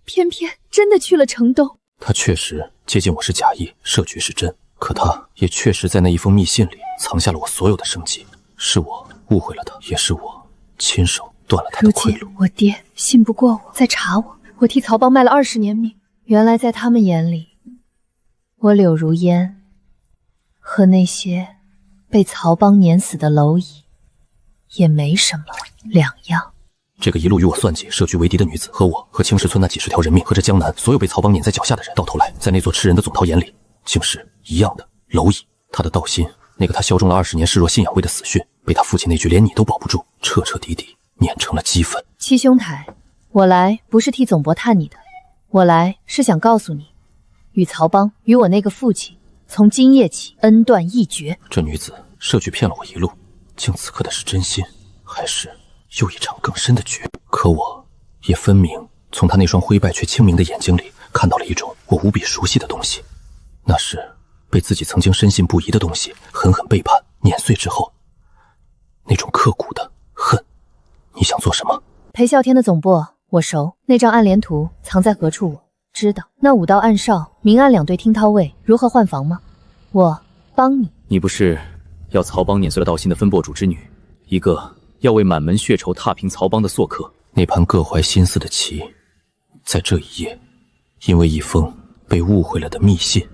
偏偏真的去了城东。他确实接近我是假意，设局是真，可他也确实在那一封密信里藏下了我所有的生机。是我误会了他，也是我亲手断了他的退路。如今我爹信不过我，在查我，我替曹帮卖了20年命。原来在他们眼里，我柳如烟和那些被曹帮碾死的蝼蚁也没什么两样。这个一路与我算计、设局为敌的女子，和我、和青石村那几10条人命，和这江南所有被曹帮碾在脚下的人，到头来，在那座吃人的总涛眼里，竟是一样的蝼蚁。他的道心，那个他效忠了20年视若信仰卫的死讯，被他父亲那句连你都保不住，彻彻底底碾成了齑粉。七兄台，我来不是替总伯探你的，我来是想告诉你，与曹帮与我那个父亲从今夜起恩断义绝。这女子设局骗了我一路，竟此刻的是真心，还是又一场更深的局？可我也分明从她那双灰败却清明的眼睛里看到了一种我无比熟悉的东西，那是被自己曾经深信不疑的东西狠狠背叛碾碎之后那种刻骨的恨。你想做什么？裴啸天的总部我熟，那张暗联图藏在何处我知道。那5道暗哨明暗2队听涛卫如何换防吗？我帮你。你不是要曹帮碾碎了道心的分舵主之女，一个要为满门血仇踏平曹帮的索客。那盘各怀心思的棋，在这一夜因为一封被误会了的密信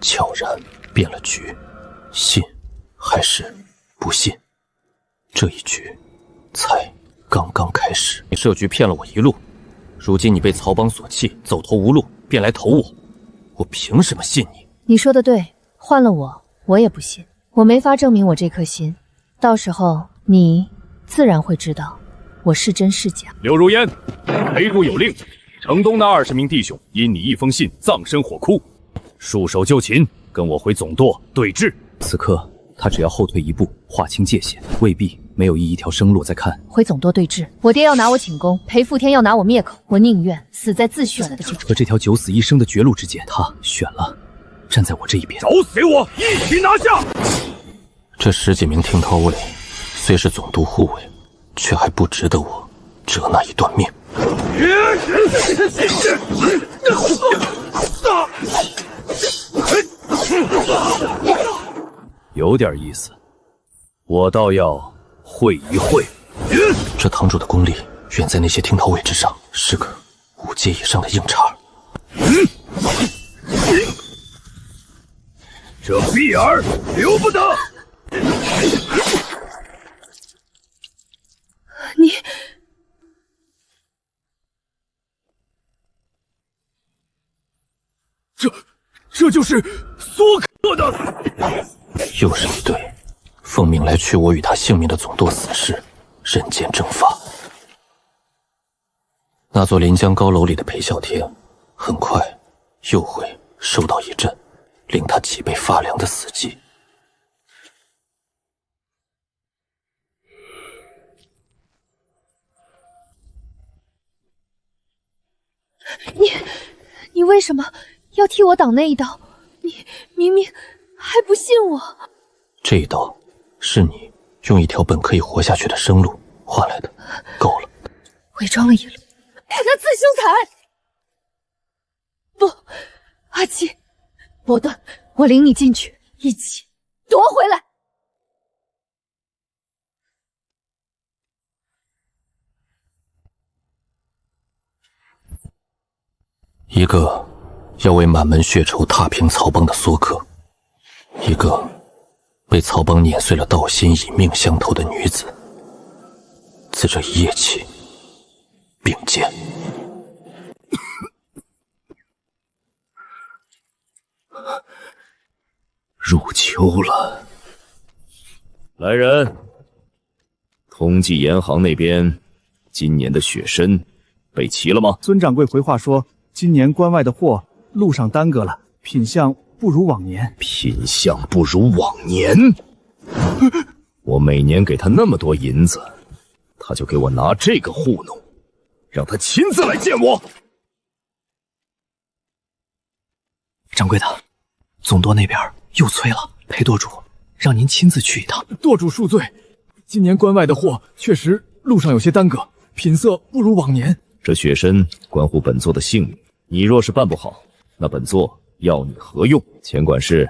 悄然变了局。信还是不信，这一局才刚刚开始。你设局骗了我一路，如今你被曹帮所弃，走投无路，便来投我，我凭什么信你？你说的对，换了我也不信。我没法证明我这颗心，到时候你自然会知道我是真是假。柳如烟，裴主有令，城东那20名弟兄因你一封信葬身火窟，束手就擒，跟我回总舵对峙。此刻他只要后退一步，划清界限，未必没有一条生路在看。回总舵对峙，我爹要拿我请功，裴富天要拿我灭口，我宁愿死在自选了的这和这条九死一生的绝路之间，他选了站在我这一边。找死我，一起拿下！这10几名听涛卫虽是总督护卫，却还不值得我折那一段命。有点意思，我倒要会一会。这堂主的功力远在那些听涛卫之上，是个5阶以上的硬茬。这碧儿留不得！你这就是索克的。又是一对奉命来取我与他性命的总舵死士，人间蒸发。那座临江高楼里的裴啸天，很快又会收到一阵令他脊背发凉的死寂。你为什么要替我挡那一刀？你明明还不信我。这一刀是你用一条本可以活下去的生路换来的，够了。伪装了一路，看他自凶残。不，阿七，伯顿，我领你进去，一起夺回来。一个要为满门血仇踏平曹帮的梭客，一个被曹帮碾碎了道心以命相投的女子，自这一夜起并肩。入秋了，来人，通济盐行那边今年的雪参备齐了吗？孙掌柜回话说，今年关外的货路上耽搁了，品相不如往年。品相不如往年？我每年给他那么多银子，他就给我拿这个糊弄，让他亲自来见我。掌柜的，总舵那边又催了，裴舵主让您亲自去一趟。舵主恕罪，今年关外的货确实路上有些耽搁，品色不如往年。这雪参关乎本座的性命，你若是办不好，那本座要你何用？钱管事，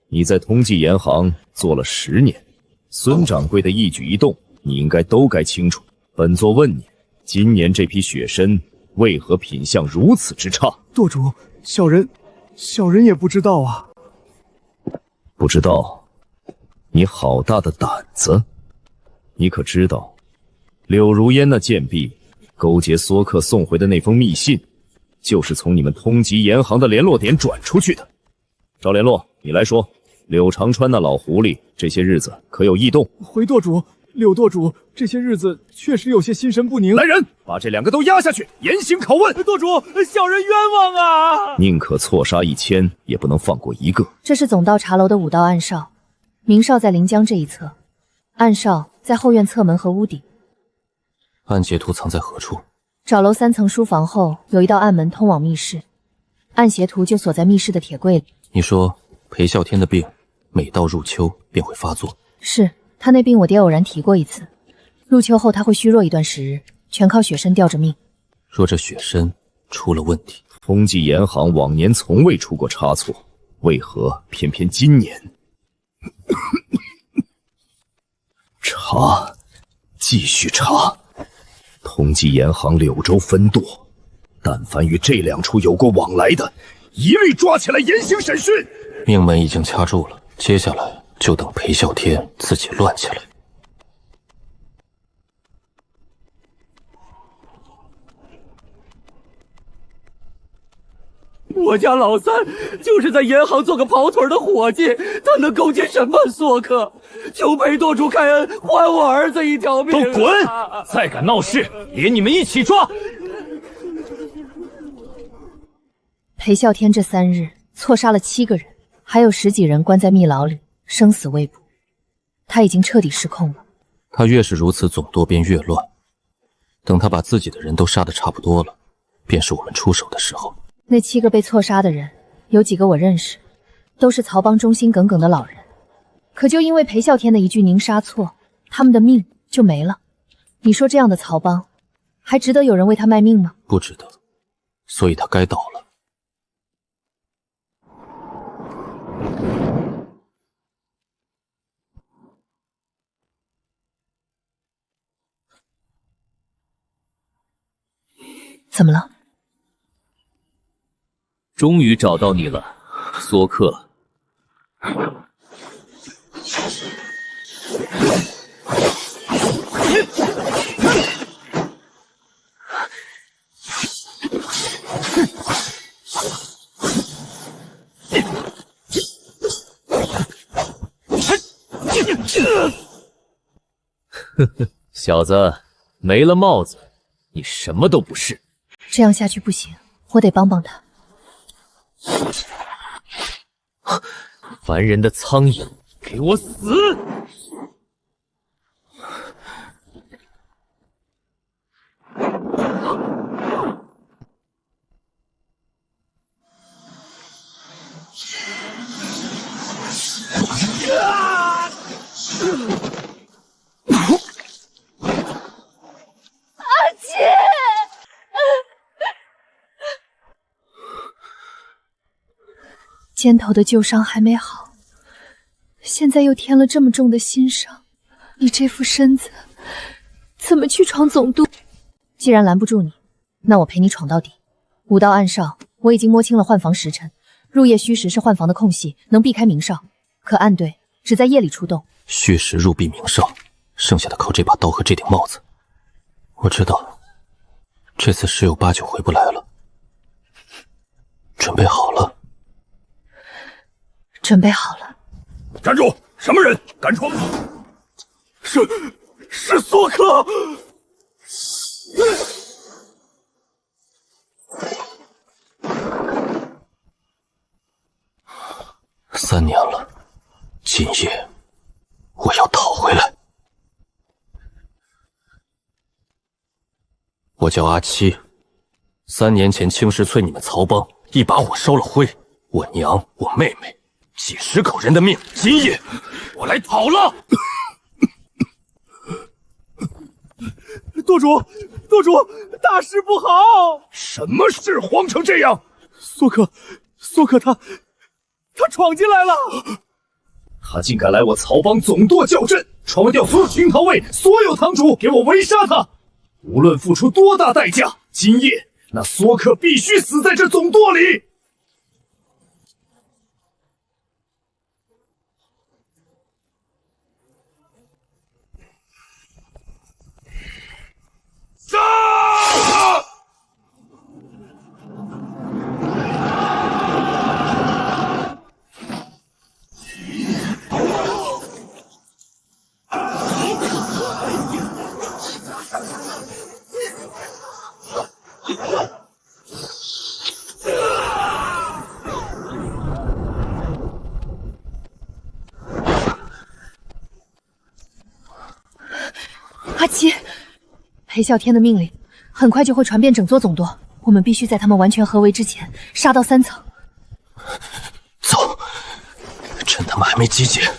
你在通济盐行做了10年，孙掌柜的一举一动，你应该都该清楚。本座问你，今年这批雪参为何品相如此之差？舵主，小人也不知道啊。不知道？你好大的胆子！你可知道，柳如烟那贱婢勾结梭客送回的那封密信，就是从你们通缉盐行的联络点转出去的。赵联络，你来说，柳长川那老狐狸这些日子可有异动？回舵主，柳舵主这些日子确实有些心神不宁。来人，把这2个都押下去，严刑拷问。舵主，小人冤枉啊！宁可错杀1000，也不能放过一个。这是总道茶楼的5道暗哨，明哨在临江这一侧，暗哨在后院侧门和屋顶。暗邪图藏在何处？找楼3层书房后有一道暗门通往密室，暗邪图就锁在密室的铁柜里。你说裴啸天的病每到入秋便会发作？是，他那病我爹偶然提过一次，入秋后他会虚弱一段时日，全靠雪参吊着命。若这雪参出了问题，通济盐行往年从未出过差错，为何偏偏今年？查，继续查。通济盐行柳州分舵，但凡与这2处有过往来的，一律抓起来严刑审讯。命门已经掐住了，接下来就等裴啸天自己乱起来。我家老三就是在盐行做个跑腿的伙计，他能勾结什么梭客？求裴舵主开恩，还我儿子一条命！都滚！再敢闹事，连你们一起抓！裴啸天这3日错杀了7个人，还有10几人关在密牢里，生死未卜。他已经彻底失控了。他越是如此，总舵便越乱。等他把自己的人都杀得差不多了，便是我们出手的时候。那7个被错杀的人，有几个我认识，都是曹帮忠心耿耿的老人。可就因为裴啸天的一句宁杀错，他们的命就没了。你说这样的曹帮，还值得有人为他卖命吗？不值得，所以他该倒了。怎么了？终于找到你了，梭客。呵呵，小子，没了帽子，你什么都不是。这样下去不行，我得帮帮他。凡人的苍蝇，给我死！阿七，肩头的旧伤还没好，现在又添了这么重的新伤，你这副身子怎么去闯总督？既然拦不住你，那我陪你闯到底。武道暗哨，我已经摸清了换防时辰，入夜虚时是换防的空隙，能避开明哨，可暗队只在夜里出动。虚实入避明哨，剩下的靠这把刀和这顶帽子。我知道，这次十有八九回不来了。准备好了？准备好了。站住！什么人敢闯？是索克。3年了，今夜我要讨回来。我叫阿七，3年前青石翠你们曹帮一把火烧了灰，我娘、我妹妹几十口人的命，今夜我来讨了。舵主，大事不好！什么事慌成这样？索克他闯进来了！他竟敢来我曹帮总舵叫阵，闯掉所有清逃卫，所有堂主，给我围杀他！无论付出多大代价，今夜那索克必须死在这总舵里！阿七，裴啸天的命令很快就会传遍整座总舵，我们必须在他们完全合围之前杀到3层。走，趁他们还没集结。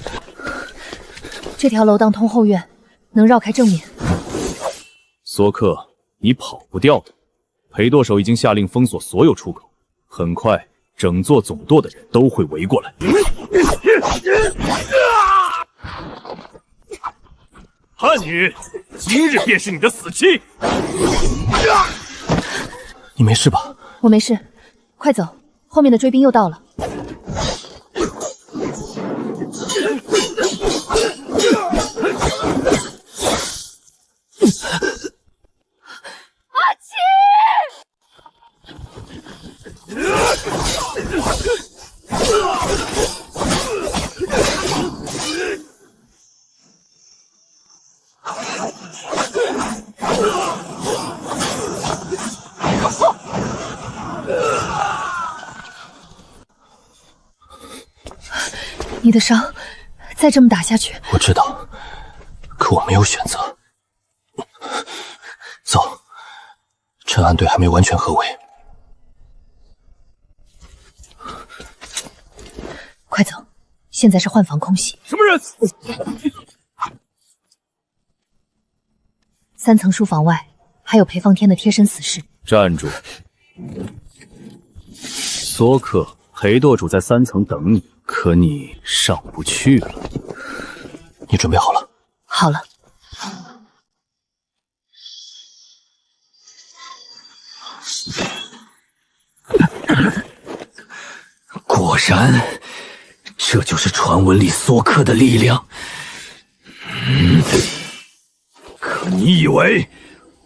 这条楼道通后院，能绕开正面。索克，你跑不掉的。裴舵手已经下令封锁所有出口，很快整座总舵的人都会围过来。叛女，今日便是你的死期！你没事吧？我没事，快走，后面的追兵又到了。阿七！你的伤，再这么打下去，我知道，可我没有选择。走，趁暗队还没完全合围。快走，现在是换防空隙。什么人？3层书房外还有裴放天的贴身死士。站住！索克，裴舵主在3层等你，可你上不去了。你准备好了？好了。果然，这就是传闻里索克的力量。可你以为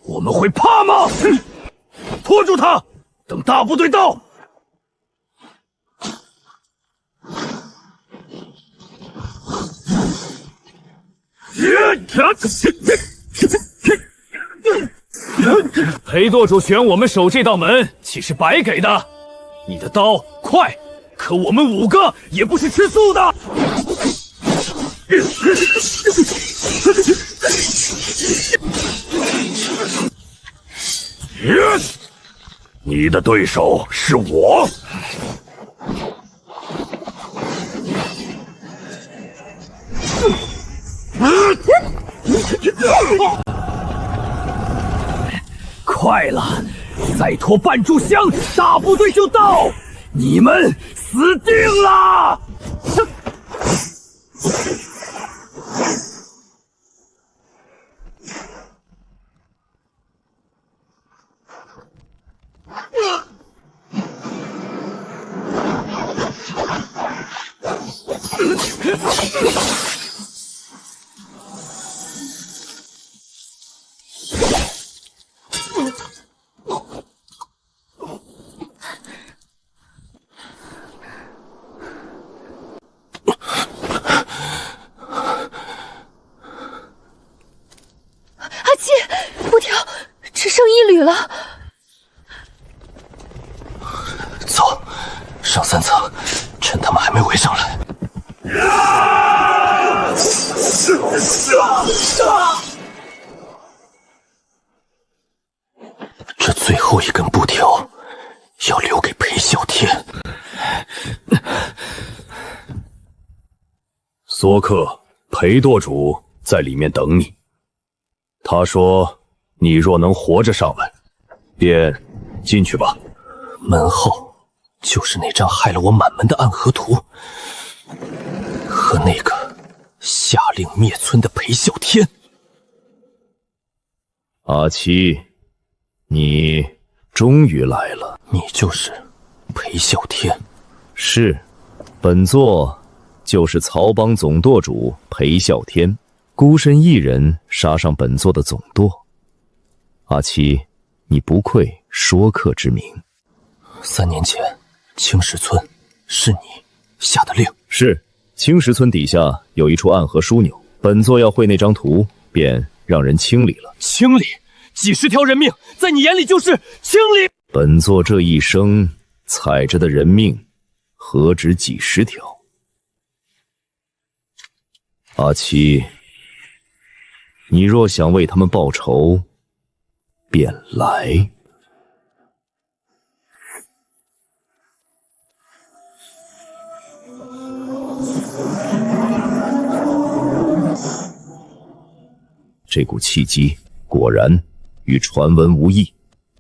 我们会怕吗？拖住他，等大部队到。裴舵主选我们守这道门，岂是白给的？你的刀快，可我们5个也不是吃素的。你的对手是我。快了，再拖半炷香，大部队就到，你们死定了！布条只剩1缕了。走，上3层，趁他们还没围上来。这最后一根布条要留给裴啸天。梭克，裴舵主在里面等你。他说：“你若能活着上来，便进去吧。”门后就是那张害了我满门的暗河图，和那个下令灭村的裴啸天。阿七，你终于来了。你就是裴啸天？是，本座就是曹帮总舵主裴啸天。孤身一人杀上本座的总舵，阿七，你不愧说客之名。3年前，青石村是你下的令？是，青石村底下有一处暗河枢纽，本座要绘那张图，便让人清理了。清理？几十条人命，在你眼里就是清理？本座这一生踩着的人命，何止几十条？阿七，你若想为他们报仇，便来。这股气机果然与传闻无异。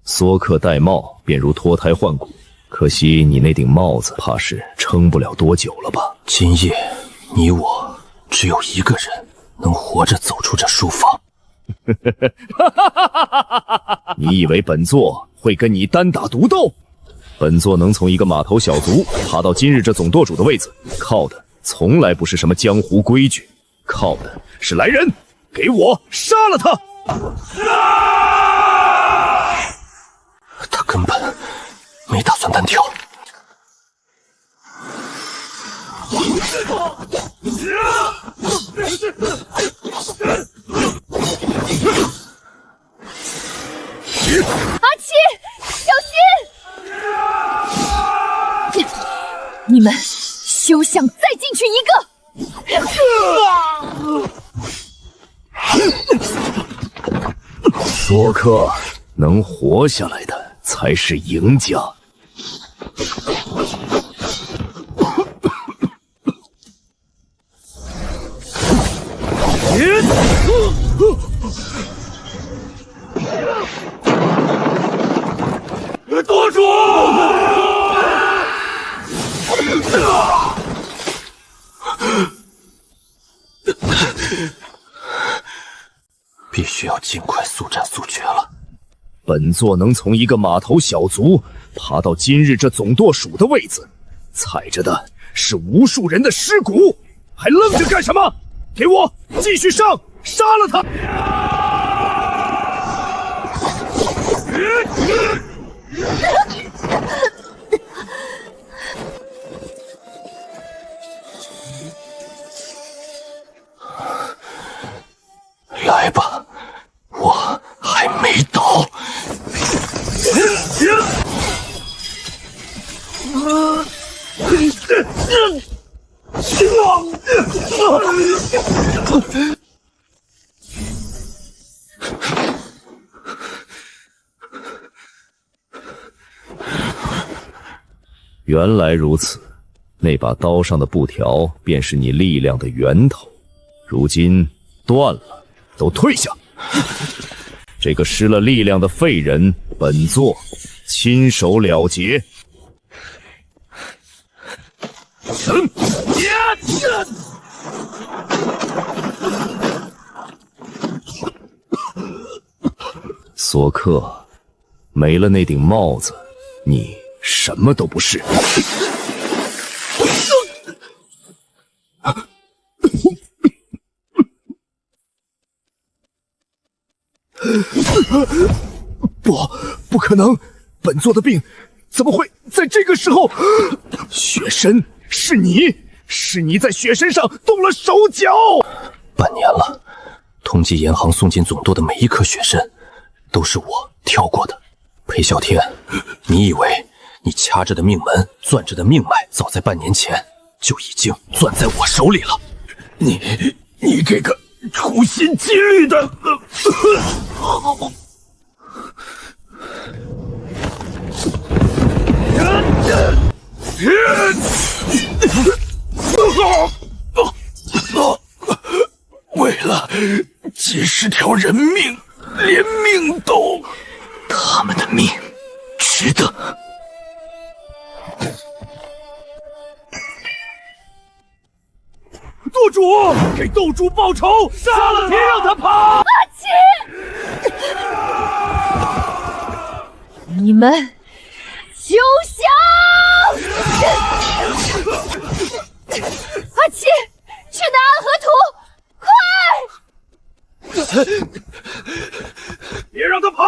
梭克戴帽便如脱胎换骨，可惜你那顶帽子怕是撑不了多久了吧？今夜你我只有一个人能活着走出这书房。你以为本座会跟你单打独斗？本座能从一个码头小卒爬到今日这总舵主的位子，靠的从来不是什么江湖规矩，靠的是来人，给我杀了他！他根本没打算单挑。阿七，小心！你们休想再进去一个！梭克，能活下来的才是赢家。舵主！必须要尽快速战速决了。本座能从一个码头小卒爬到今日这总舵主的位子，踩着的是无数人的尸骨，还愣着干什么？给我继续上，杀了他！来吧，我还没倒。原来如此，那把刀上的布条便是你力量的源头，如今断了，都退下！这个失了力量的废人，本座亲手了结。索克，没了那顶帽子，你什么都不是。不可能！本座的病怎么会在这个时候？雪神，是你在雪神上动了手脚！半年了，通缉严行送进总舵的每一颗雪参，都是我挑过的。裴啸天，你以为你掐着的命门、攥着的命脉，早在半年前就已经攥在我手里了？你这个处心积虑的！为了几十条人命，连命都……他们的命值得。舵主，给斗主报仇！杀了别让他跑！阿奇，你们休想！阿奇，去拿暗河图，快！别让他跑！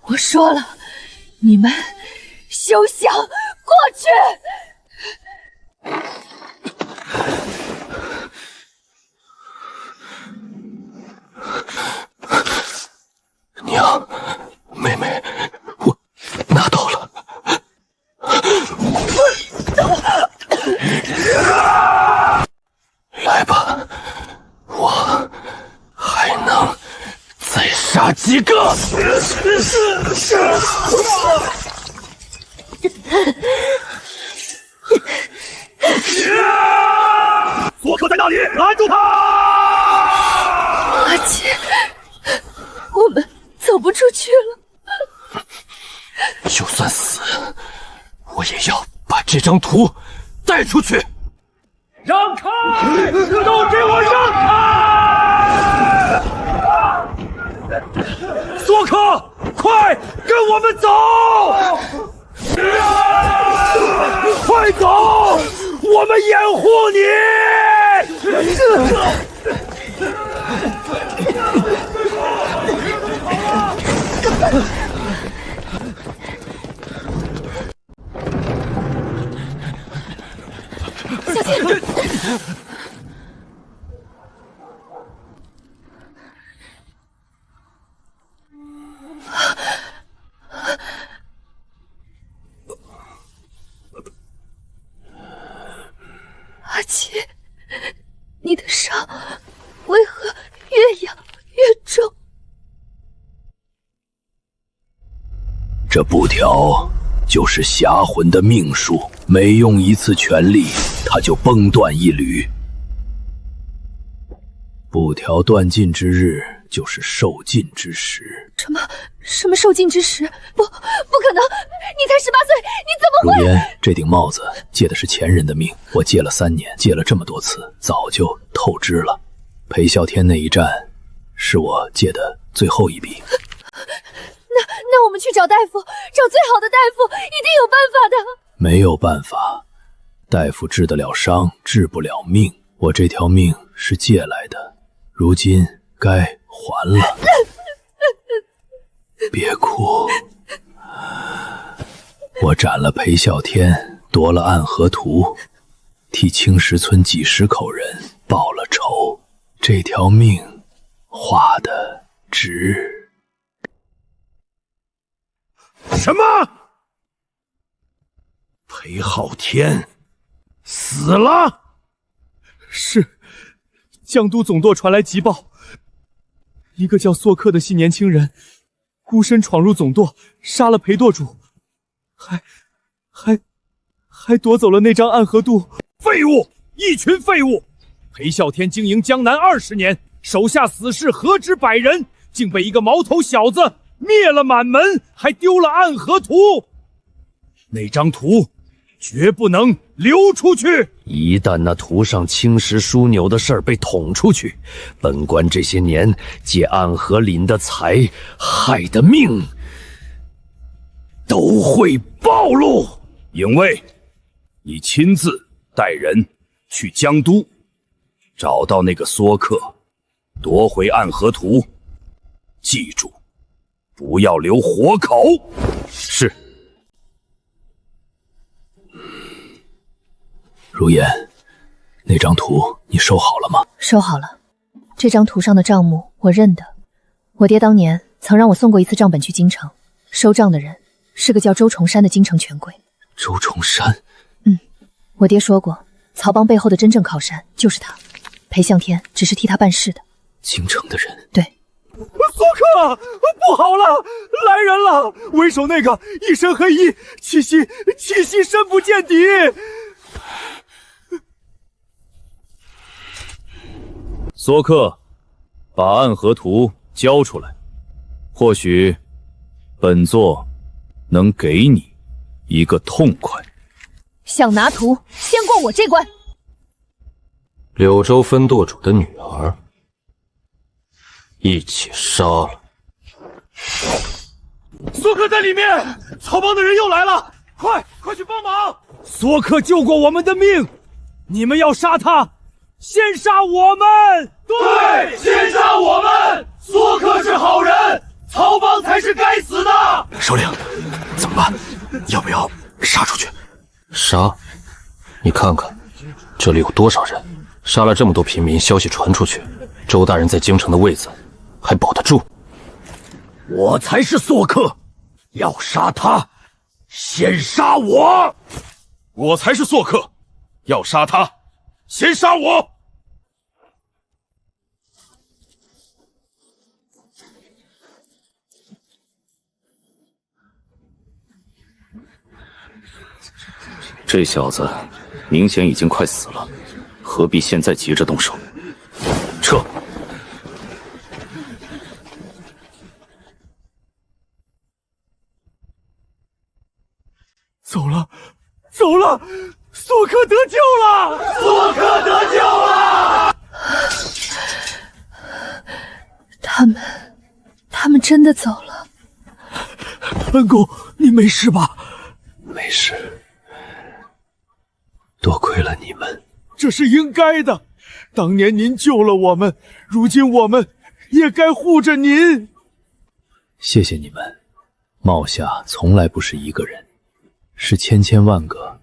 我说了，你们休想过去！娘，妹妹，我拿到了。来吧，我还能再杀几个。索克在那里，拦住他！阿奇，我们走不出去了。就算死，我也要把这张图带出去。让开！都给我让开！索克，快跟我们走！快走！我们掩护你！小心！阿奇，你的伤为何越养越重？这布条就是侠魂的命数，每用一次全力，它就崩断一缕。布条断尽之日，就是受尽之时。什么受尽之时？不可能！你才18岁，你怎么会？如烟，这顶帽子借的是前人的命，我借了3年，借了这么多次，早就透支了。裴啸天那一战，是我借的最后一笔。那我们去找大夫，找最好的大夫，一定有办法的。没有办法，大夫治得了伤，治不了命。我这条命是借来的，如今该还了。别哭，我斩了裴啸天，夺了暗河图，替青石村几十口人报了仇。这条命花的值。什么？裴昊天死了？是，江都总舵传来急报，一个叫索克的新年轻人，孤身闯入总舵，杀了裴舵主，还夺走了那张暗河渡。废物，一群废物！裴啸天经营江南20年，手下死士何止100人，竟被一个毛头小子灭了满门，还丢了暗河图。那张图绝不能流出去。一旦那图上青石枢纽的事儿被捅出去，本官这些年借暗河林的财害的命都会暴露。影卫，你亲自带人去江都，找到那个梭克，夺回暗河图。记住，不要留活口。是。如烟，那张图你收好了吗？收好了。这张图上的账目我认得，我爹当年曾让我送过一次账本去京城，收账的人是个叫周崇山的京城权贵。周崇山？我爹说过，曹帮背后的真正靠山就是他，裴向天只是替他办事的。京城的人？对。索克，不好了，来人了！为首那个一身黑衣，气息深不见底。梭克，把暗河图交出来，或许本座能给你一个痛快。想拿图，先过我这关。柳州分舵主的女儿一起杀了。梭克在里面，曹帮的人又来了，快去帮忙！梭克救过我们的命，你们要杀他，先杀我们！对，先杀我们！梭克是好人，曹帮才是该死的。首领，怎么办？要不要杀出去？杀？你看看，这里有多少人？杀了这么多平民，消息传出去，周大人在京城的位子还保得住？我才是梭克，要杀他，先杀我！我才是梭克，要杀他，先杀我！这小子明显已经快死了，何必现在急着动手？撤！走了，梭克得救了！梭克得救了！他们真的走了。恩公，你没事吧？没事。多亏了你们，这是应该的。当年您救了我们，如今我们也该护着您。谢谢你们。帽下从来不是一个人，是千千万个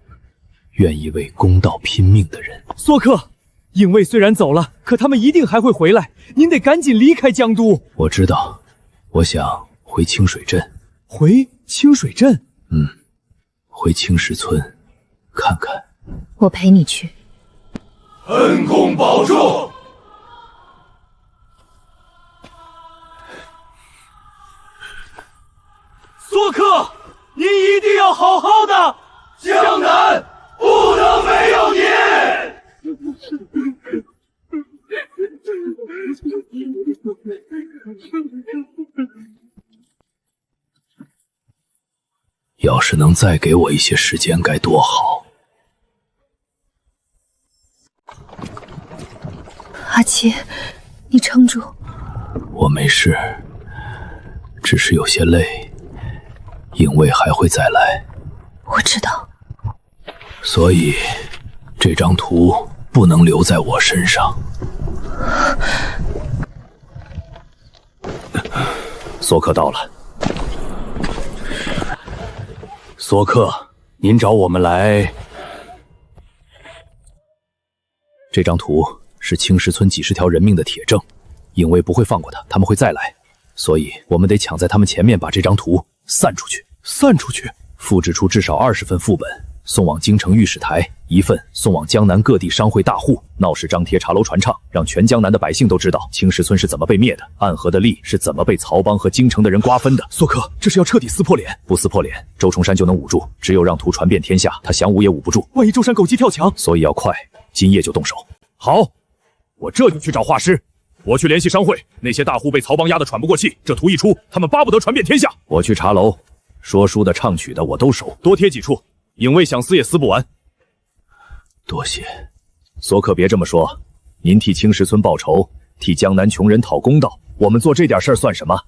愿意为公道拼命的人。梭克，影卫虽然走了，可他们一定还会回来，您得赶紧离开江都。我知道，我想回清水镇。回清水镇？回青石村看看。我陪你去。恩公保重。梭克，您一定要好好的，江南不能没有你。要是能再给我一些时间该多好。阿七，你撑住。我没事，只是有些累。影卫还会再来。我知道。所以这张图不能留在我身上。梭克到了。梭克，您找我们来。这张图是青石村几十条人命的铁证，影卫不会放过他，他们会再来，所以我们得抢在他们前面把这张图散出去。散出去？复制出至少20份副本，送往京城御史台，一份送往江南各地商会大户，闹事张贴茶楼传唱，让全江南的百姓都知道青石村是怎么被灭的，暗河的利是怎么被曹帮和京城的人瓜分的。索克，这是要彻底撕破脸，不撕破脸，周崇山就能捂住，只有让图传遍天下，他想捂也捂不住。万一舟山狗急跳墙，所以要快，今夜就动手。好，我这就去找画师。我去联系商会，那些大户被曹帮压得喘不过气，这图一出，他们巴不得传遍天下。我去茶楼，说书的、唱曲的我都收，多贴几处，影卫想撕也撕不完。多谢，索可别这么说，您替青石村报仇，替江南穷人讨公道，我们做这点事儿算什么？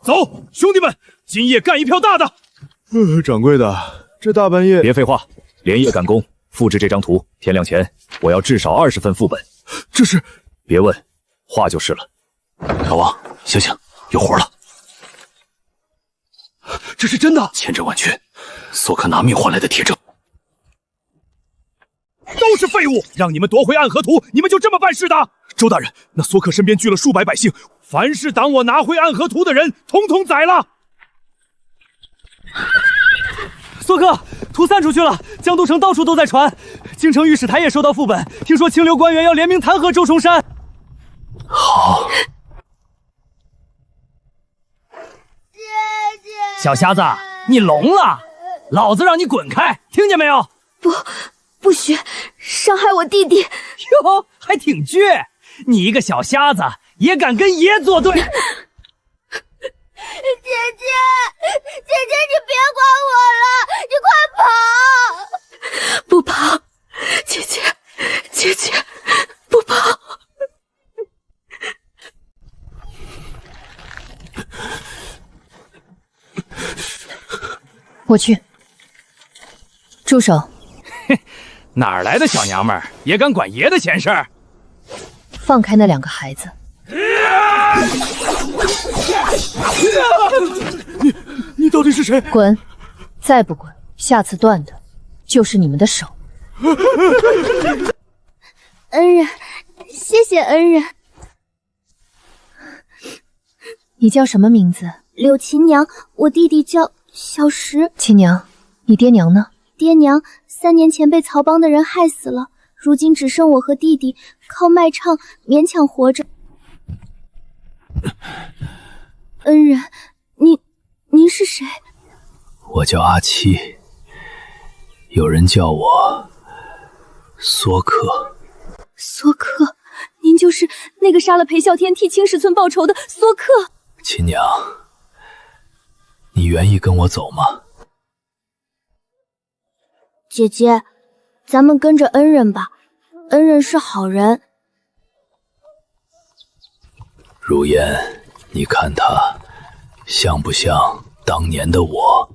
走，兄弟们，今夜干一票大的。掌柜的，这大半夜……别废话，连夜赶工，复制这张图，天亮前我要至少20份副本。这是……别问，画就是了。老王，醒醒，有活了！这是真的，千真万确，索克拿命换来的铁证。都是废物！让你们夺回暗河图，你们就这么办事的？周大人，那索可身边聚了数百百姓，凡是挡我拿回暗河图的人，统统宰了！索可，图散出去了，江都城到处都在传，京城御史台也收到副本，听说清流官员要联名弹劾周崇山。好，小瞎子，你聋了？老子让你滚开，听见没有？不许伤害我弟弟！哟，还挺倔，你一个小瞎子也敢跟爷作对？姐姐，你别管我了，你快跑！不跑，姐姐，不跑！我去，住手！哪儿来的小娘们儿，也敢管爷的闲事儿？放开那2个孩子！你到底是谁？滚！再不滚，下次断的就是你们的手。恩人，谢谢恩人。你叫什么名字？柳琴娘，我弟弟叫小石。亲娘，你爹娘呢？爹娘3年前被曹帮的人害死了，如今只剩我和弟弟靠卖唱勉强活着。恩人，您是谁？我叫阿七，有人叫我索可。索可，您就是那个杀了裴啸天替青石村报仇的索可。亲娘，你愿意跟我走吗？姐姐，咱们跟着恩人吧，恩人是好人。如烟，你看他像不像当年的我？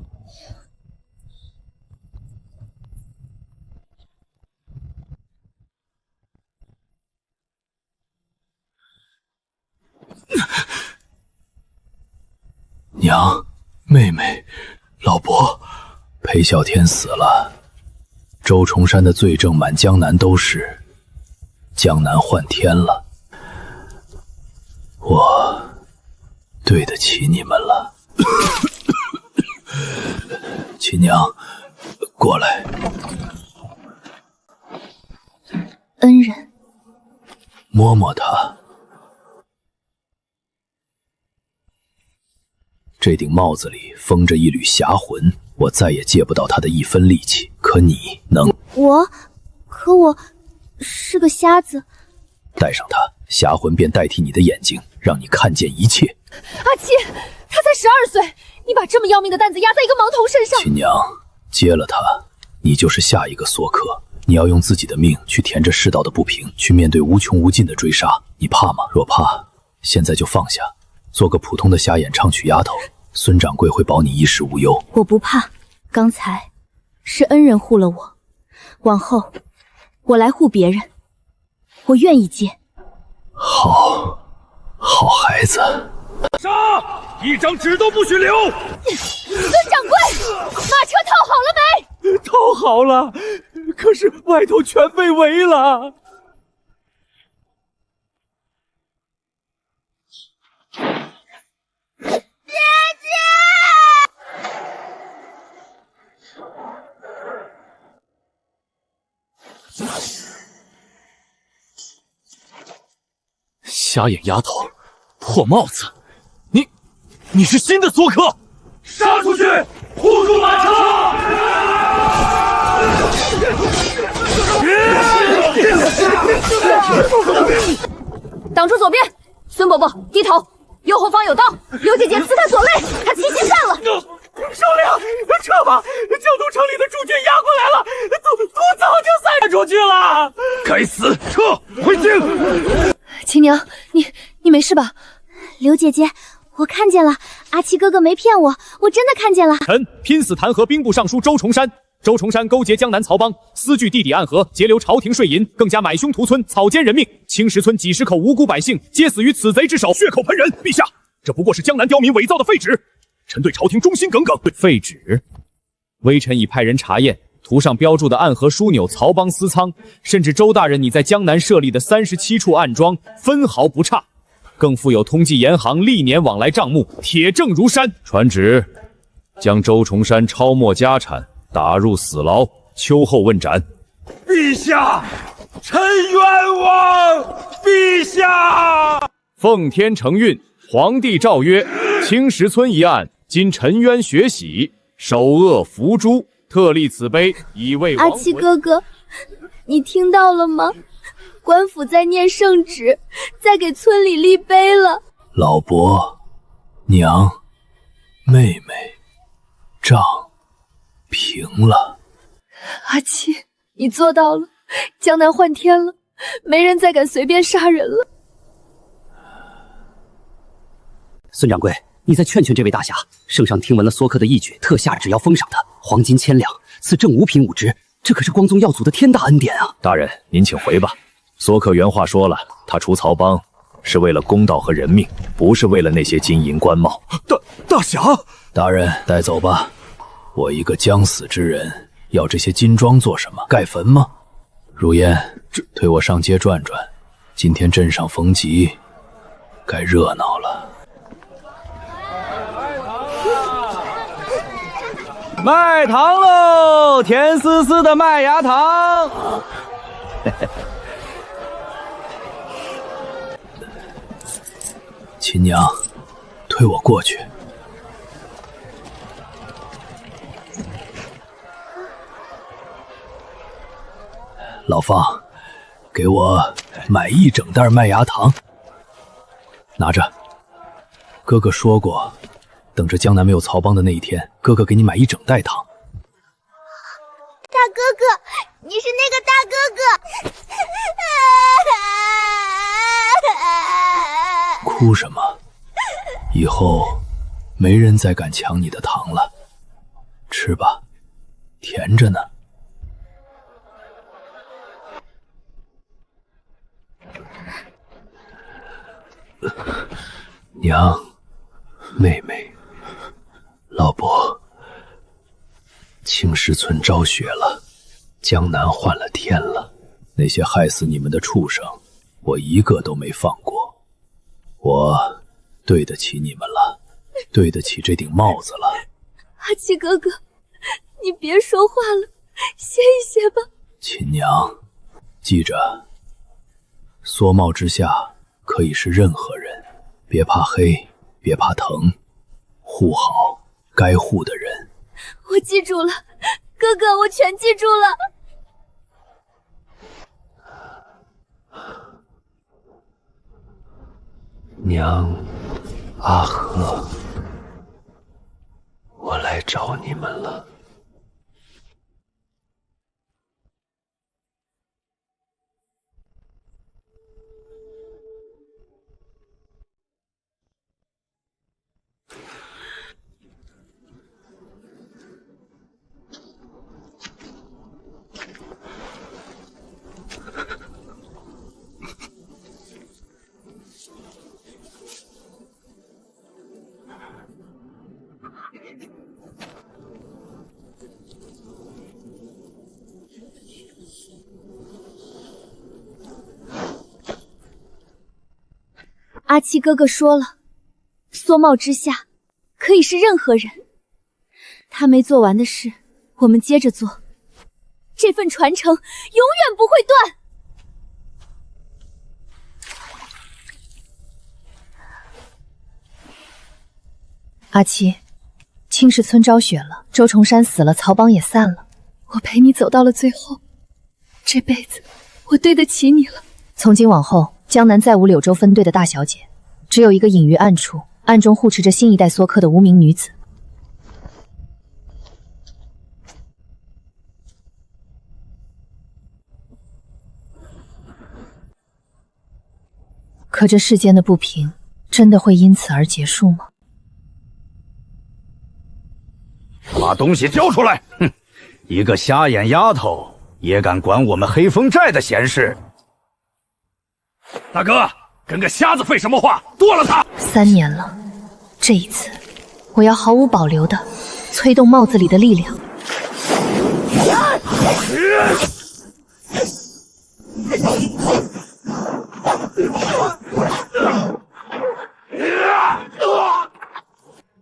娘，妹妹，老伯，裴啸天死了，周崇山的罪证满江南都是，江南换天了，我对得起你们了。亲娘，过来。恩人，摸摸他。这顶帽子里封着一缕侠魂，我再也借不到他的一分力气。可你能？可我是个瞎子。戴上它，侠魂便代替你的眼睛，让你看见一切。阿七，他才12岁，你把这么要命的担子压在一个毛头身上。亲娘，接了他，你就是下一个索可。你要用自己的命去填这世道的不平，去面对无穷无尽的追杀。你怕吗？若怕，现在就放下，做个普通的瞎眼唱曲丫头。孙掌柜会保你衣食无忧。我不怕，刚才是恩人护了我，往后我来护别人，我愿意接。好孩子。杀！一张纸都不许留！孙掌柜，马车套好了没？套好了，可是外头全被围了。瞎眼丫头，破帽子，你是新的梭克！杀出去，护住马车！挡住左边，孙伯伯低头，右后方有刀，刘姐姐刺他左肋，他齐心散了。首领，撤吧！江都城里的驻军压过来了，都早就散出去了。该死，撤回京！亲娘，你没事吧？刘姐姐，我看见了，阿七哥哥没骗我，我真的看见了。臣拼死弹劾兵部尚书周崇山。周崇山勾结江南曹帮，私据地底暗河，截留朝廷税银，更加买凶屠村，草菅人命，青石村几十口无辜百姓皆死于此贼之手，血口喷人。陛下，这不过是江南刁民伪造的废纸，臣对朝廷忠心耿耿。废纸，微臣已派人查验，图上标注的暗河枢纽、曹帮私仓，甚至周大人你在江南设立的37处暗桩，分毫不差，更附有通济盐行历年往来账目，铁证如山。传旨，将周崇山抄没家产，打入死牢，秋后问斩。陛下，臣冤枉！陛下，奉天承运，皇帝诏曰：青石村一案，今沉冤雪洗，首恶伏诛，特立此碑，以慰亡魂。阿七哥哥，你听到了吗？官府在念圣旨，在给村里立碑了。老伯、娘、妹妹、账平了。阿七，你做到了，江南换天了，没人再敢随便杀人了。孙掌柜，你再劝劝这位大侠。圣上听闻了梭克的义举，特下旨要封赏他，黄金1000两，赐正5品5职，这可是光宗耀祖的天大恩典啊！大人，您请回吧。梭克原话说了，他除曹帮是为了公道和人命，不是为了那些金银官帽。大侠，大人带走吧。我一个将死之人，要这些金装做什么？盖坟吗？如烟，推我上街转转。今天镇上逢集，该热闹了。卖糖喽，甜丝丝的麦芽糖。亲娘，推我过去。老方，给我买1整袋麦芽糖，拿着。哥哥说过，等着江南没有曹帮的那一天，哥哥给你买1整袋糖。大哥哥，你是那个大哥哥。哭什么？以后没人再敢抢你的糖了。吃吧，甜着呢。娘，妹妹，老伯，青石村招雪了，江南换了天了。那些害死你们的畜生，我一个都没放过。我对得起你们了，对得起这顶帽子了。阿七哥哥，你别说话了，歇一歇吧。亲娘，记着，梭帽之下可以是任何人，别怕黑，别怕疼，护好该护的人。我记住了，哥哥，我全记住了。娘，阿和，我来找你们了。阿七哥哥说了，梭帽之下可以是任何人。他没做完的事，我们接着做。这份传承永远不会断。阿七，青石村昭雪了，周崇山死了，曹帮也散了。我陪你走到了最后，这辈子我对得起你了。从今往后，江南再无柳州分队的大小姐，只有一个隐于暗处，暗中护持着新一代梭科的无名女子。可这世间的不平，真的会因此而结束吗？把东西交出来！哼，一个瞎眼丫头也敢管我们黑风寨的闲事？大哥，跟个瞎子废什么话？剁了他！3年了，这一次，我要毫无保留地催动帽子里的力量。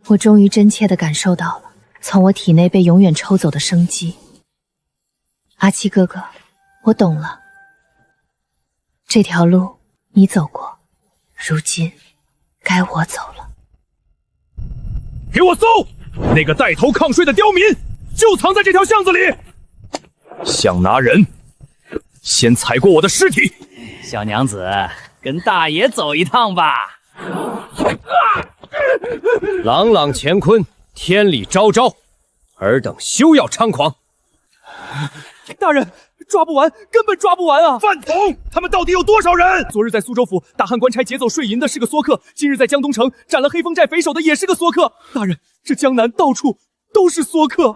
我终于真切地感受到了从我体内被永远抽走的生机。阿七哥哥，我懂了，这条路你走过，如今该我走了。给我搜！那个带头抗税的刁民就藏在这条巷子里。想拿人，先踩过我的尸体。小娘子，跟大爷走一趟吧。朗朗乾坤，天理昭昭，尔等休要猖狂！大人，抓不完，根本抓不完啊！饭桶，他们到底有多少人？昨日在苏州府大汉官差劫走税银的是个梭客，今日在江东城斩了黑风寨匪首的也是个梭客。大人，这江南到处都是梭客。